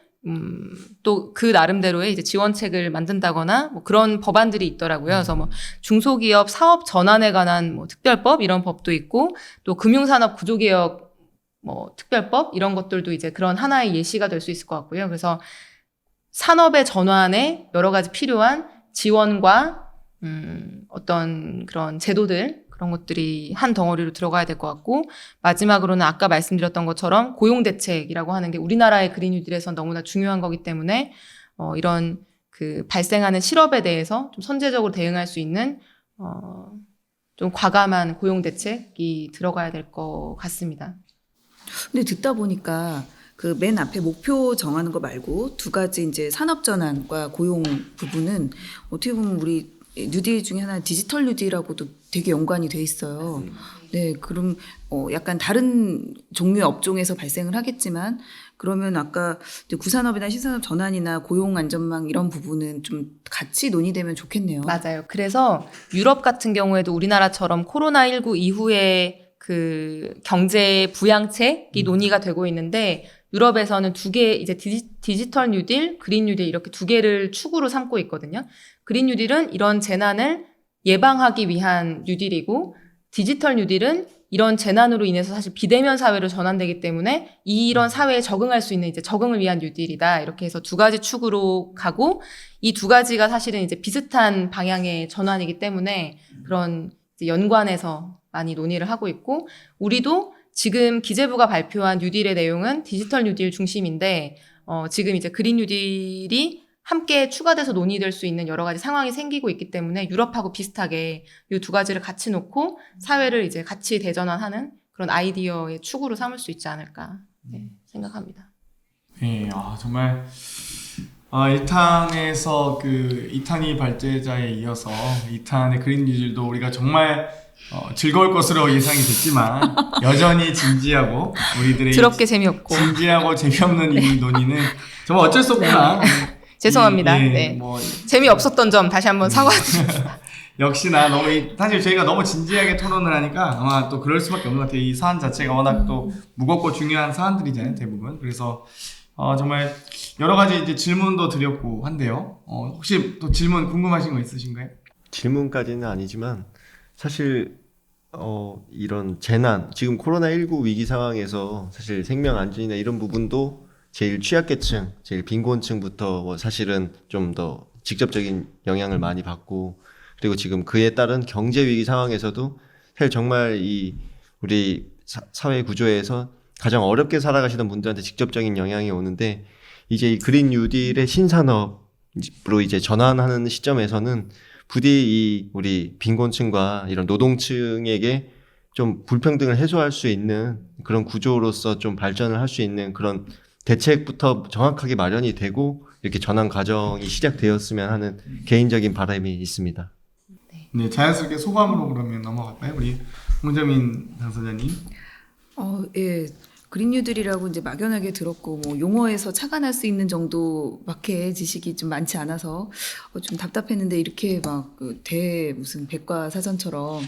S4: 또 그 나름대로의 이제 지원책을 만든다거나 뭐 그런 법안들이 있더라고요. 그래서 뭐 중소기업 사업 전환에 관한 뭐 특별법 이런 법도 있고 또 금융산업 구조개혁 뭐 특별법 이런 것들도 이제 그런 하나의 예시가 될 수 있을 것 같고요. 그래서 산업의 전환에 여러 가지 필요한 지원과 어떤 그런 제도들 그런 것들이 한 덩어리로 들어가야 될 것 같고 마지막으로는 아까 말씀드렸던 것처럼 고용대책이라고 하는 게 우리나라의 그린 뉴딜에선 너무나 중요한 거기 때문에 이런 그 발생하는 실업에 대해서 좀 선제적으로 대응할 수 있는 좀 과감한 고용대책이 들어가야 될 것 같습니다.
S2: 근데 듣다 보니까 그 맨 앞에 목표 정하는 거 말고 두 가지 이제 산업 전환과 고용 부분은 어떻게 보면 우리 뉴딜 중에 하나 디지털 뉴딜하고도 되게 연관이 돼 있어요. 네, 그럼 약간 다른 종류의 업종에서 발생을 하겠지만 그러면 아까 이제 구산업이나 신산업 전환이나 고용 안전망 이런 부분은 좀 같이 논의되면 좋겠네요.
S4: 맞아요. 그래서 유럽 같은 경우에도 우리나라처럼 코로나19 이후에 그 경제 부양책이 논의가 되고 있는데 유럽에서는 두 개 이제 디지털 뉴딜, 그린 뉴딜 이렇게 두 개를 축으로 삼고 있거든요. 그린 뉴딜은 이런 재난을 예방하기 위한 뉴딜이고 디지털 뉴딜은 이런 재난으로 인해서 사실 비대면 사회로 전환되기 때문에 이런 사회에 적응할 수 있는 이제 적응을 위한 뉴딜이다. 이렇게 해서 두 가지 축으로 가고 이 두 가지가 사실은 이제 비슷한 방향의 전환이기 때문에 그런 이제 연관해서 많이 논의를 하고 있고 우리도 지금 기재부가 발표한 뉴딜의 내용은 디지털 뉴딜 중심인데 지금 이제 그린 뉴딜이 함께 추가돼서 논의될 수 있는 여러 가지 상황이 생기고 있기 때문에 유럽하고 비슷하게 이 두 가지를 같이 놓고 사회를 이제 같이 대전환하는 그런 아이디어의 축으로 삼을 수 있지 않을까 생각합니다.
S1: 네, 정말 1탄에서 그 2탄이 발제자에 이어서 2탄의 그린 뉴딜도 우리가 정말 즐거울 것으로 예상이 됐지만 여전히 진지하고 우리들의
S4: 더럽게 재미없고
S1: 진지하고 재미없는 이 논의는 정말 어쩔 수 없구나.
S4: 죄송합니다.
S1: 예,
S4: 네.
S1: 뭐
S4: 재미없었던 점 다시 한번 사과드립니다.
S1: 역시나 너무 사실 저희가 너무 진지하게 토론을 하니까 아마 또 그럴 수밖에 없는 것 같아요. 이 사안 자체가 워낙 또 무겁고 중요한 사안들이잖아요, 대부분. 그래서 정말 여러 가지 이제 질문도 드렸고 한데요. 혹시 또 질문 궁금하신 거 있으신가요?
S3: 질문까지는 아니지만 사실 이런 재난, 지금 코로나19 위기 상황에서 사실 생명 안전이나 이런 부분도 제일 취약계층, 제일 빈곤층부터 사실은 좀 더 직접적인 영향을 많이 받고, 그리고 지금 그에 따른 경제 위기 상황에서도 사실 정말 우리 사회 구조에서 가장 어렵게 살아가시던 분들한테 직접적인 영향이 오는데, 이제 이 그린 뉴딜의 신산업으로 이제 전환하는 시점에서는 부디 우리 빈곤층과 이런 노동층에게 좀 불평등을 해소할 수 있는 그런 구조로서 좀 발전을 할 수 있는 그런 대책부터 정확하게 마련이 되고 이렇게 전환 과정이 시작되었으면 하는 개인적인 바람이 있습니다.
S1: 네, 자연스럽게 소감으로 그러면 넘어갈까요? 우리 홍정민 당선자님.
S2: 예. 그린 뉴딜이라고 이제 막연하게 들었고 뭐 용어에서 착안할 수 있는 정도밖에 지식이 좀 많지 않아서 좀 답답했는데, 이렇게 막 무슨 백과사전처럼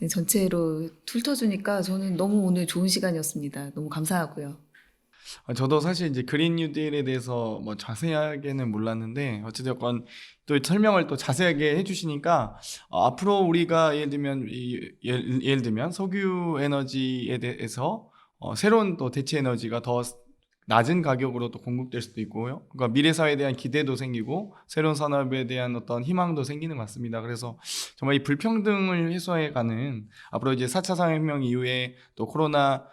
S2: 전체로 훑어주니까 저는 너무 오늘 좋은 시간이었습니다. 너무 감사하고요.
S1: 저도 사실 이제 그린 뉴딜에 대해서 뭐 자세하게는 몰랐는데 어찌됐건 또 설명을 또 자세하게 해주시니까 앞으로 우리가 예를 들면 석유 에너지에 대해서 새로운 또 대체 에너지가 더 낮은 가격으로 또 공급될 수도 있고요. 그러니까 미래 사회에 대한 기대도 생기고 새로운 산업에 대한 어떤 희망도 생기는 것 같습니다. 그래서 정말 이 불평등을 해소해가는, 앞으로 이제 4차 산업혁명 이후에 또 코로나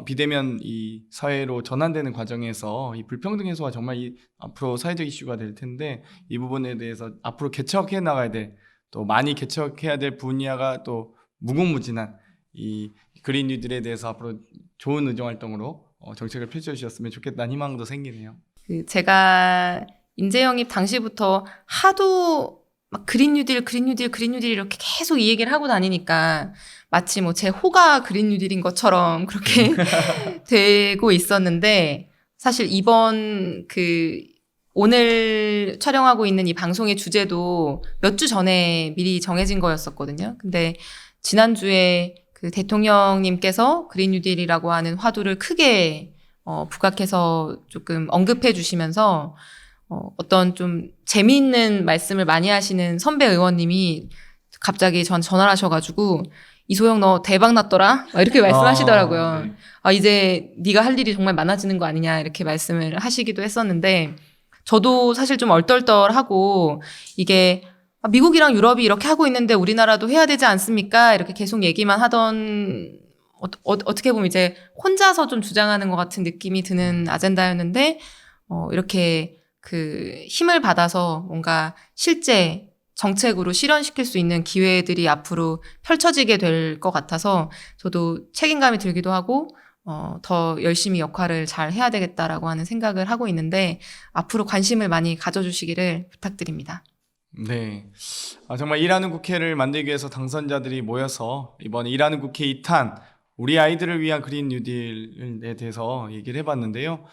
S1: 비대면 이 사회로 전환되는 과정에서 이 불평등 해소가 정말 앞으로 사회적 이슈가 될 텐데, 이 부분에 대해서 앞으로 개척해 나가야 될, 또 많이 개척해야 될 분야가 또 무궁무진한 이 그린 뉴딜에 대해서 앞으로 좋은 의정 활동으로 정책을 펼쳐주셨으면 좋겠다는 희망도 생기네요.
S4: 제가 인재 영입 당시부터 하도 막 그린 뉴딜 이렇게 계속 이 얘기를 하고 다니니까 마치 뭐 제 호가 그린 뉴딜인 것처럼 그렇게 되고 있었는데, 사실 이번 오늘 촬영하고 있는 이 방송의 주제도 몇 주 전에 미리 정해진 거였었거든요. 근데 지난주에 대통령님께서 그린 뉴딜이라고 하는 화두를 크게 부각해서 조금 언급해 주시면서 어떤 좀 재미있는 말씀을 많이 하시는 선배 의원님이 갑자기 전 전화를 하셔가지고 이소영 너 대박 났더라? 막 이렇게 말씀하시더라고요.
S1: 네.
S4: 이제 네가 할 일이 정말 많아지는 거 아니냐 이렇게 말씀을 하시기도 했었는데, 저도 사실 좀 얼떨떨하고, 이게 미국이랑 유럽이 이렇게 하고 있는데 우리나라도 해야 되지 않습니까? 이렇게 계속 얘기만 하던, 어떻게 보면 이제 혼자서 좀 주장하는 것 같은 느낌이 드는 아젠다였는데, 이렇게 힘을 받아서 뭔가 실제 정책으로 실현시킬 수 있는 기회들이 앞으로 펼쳐지게 될 것 같아서 저도 책임감이 들기도 하고 더 열심히 역할을 잘 해야 되겠다라고 하는 생각을 하고 있는데, 앞으로 관심을 많이 가져주시기를 부탁드립니다.
S1: 네, 정말 일하는 국회를 만들기 위해서 당선자들이 모여서 이번 일하는 국회 2탄 우리 아이들을 위한 그린 뉴딜에 대해서 얘기를 해봤는데요.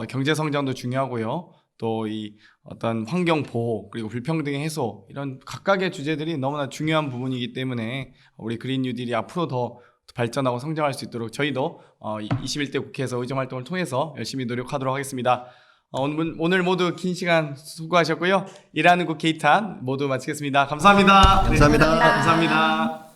S1: 경제 성장도 중요하고요. 또 이 어떤 환경 보호, 그리고 불평등 해소, 이런 각각의 주제들이 너무나 중요한 부분이기 때문에 우리 그린 뉴딜이 앞으로 더 발전하고 성장할 수 있도록 저희도 21대 국회에서 의정 활동을 통해서 열심히 노력하도록 하겠습니다. 오늘 모두 긴 시간 수고하셨고요. 일하는 국회 2탄 모두 마치겠습니다. 감사합니다.
S3: 감사합니다.
S1: 네, 감사합니다.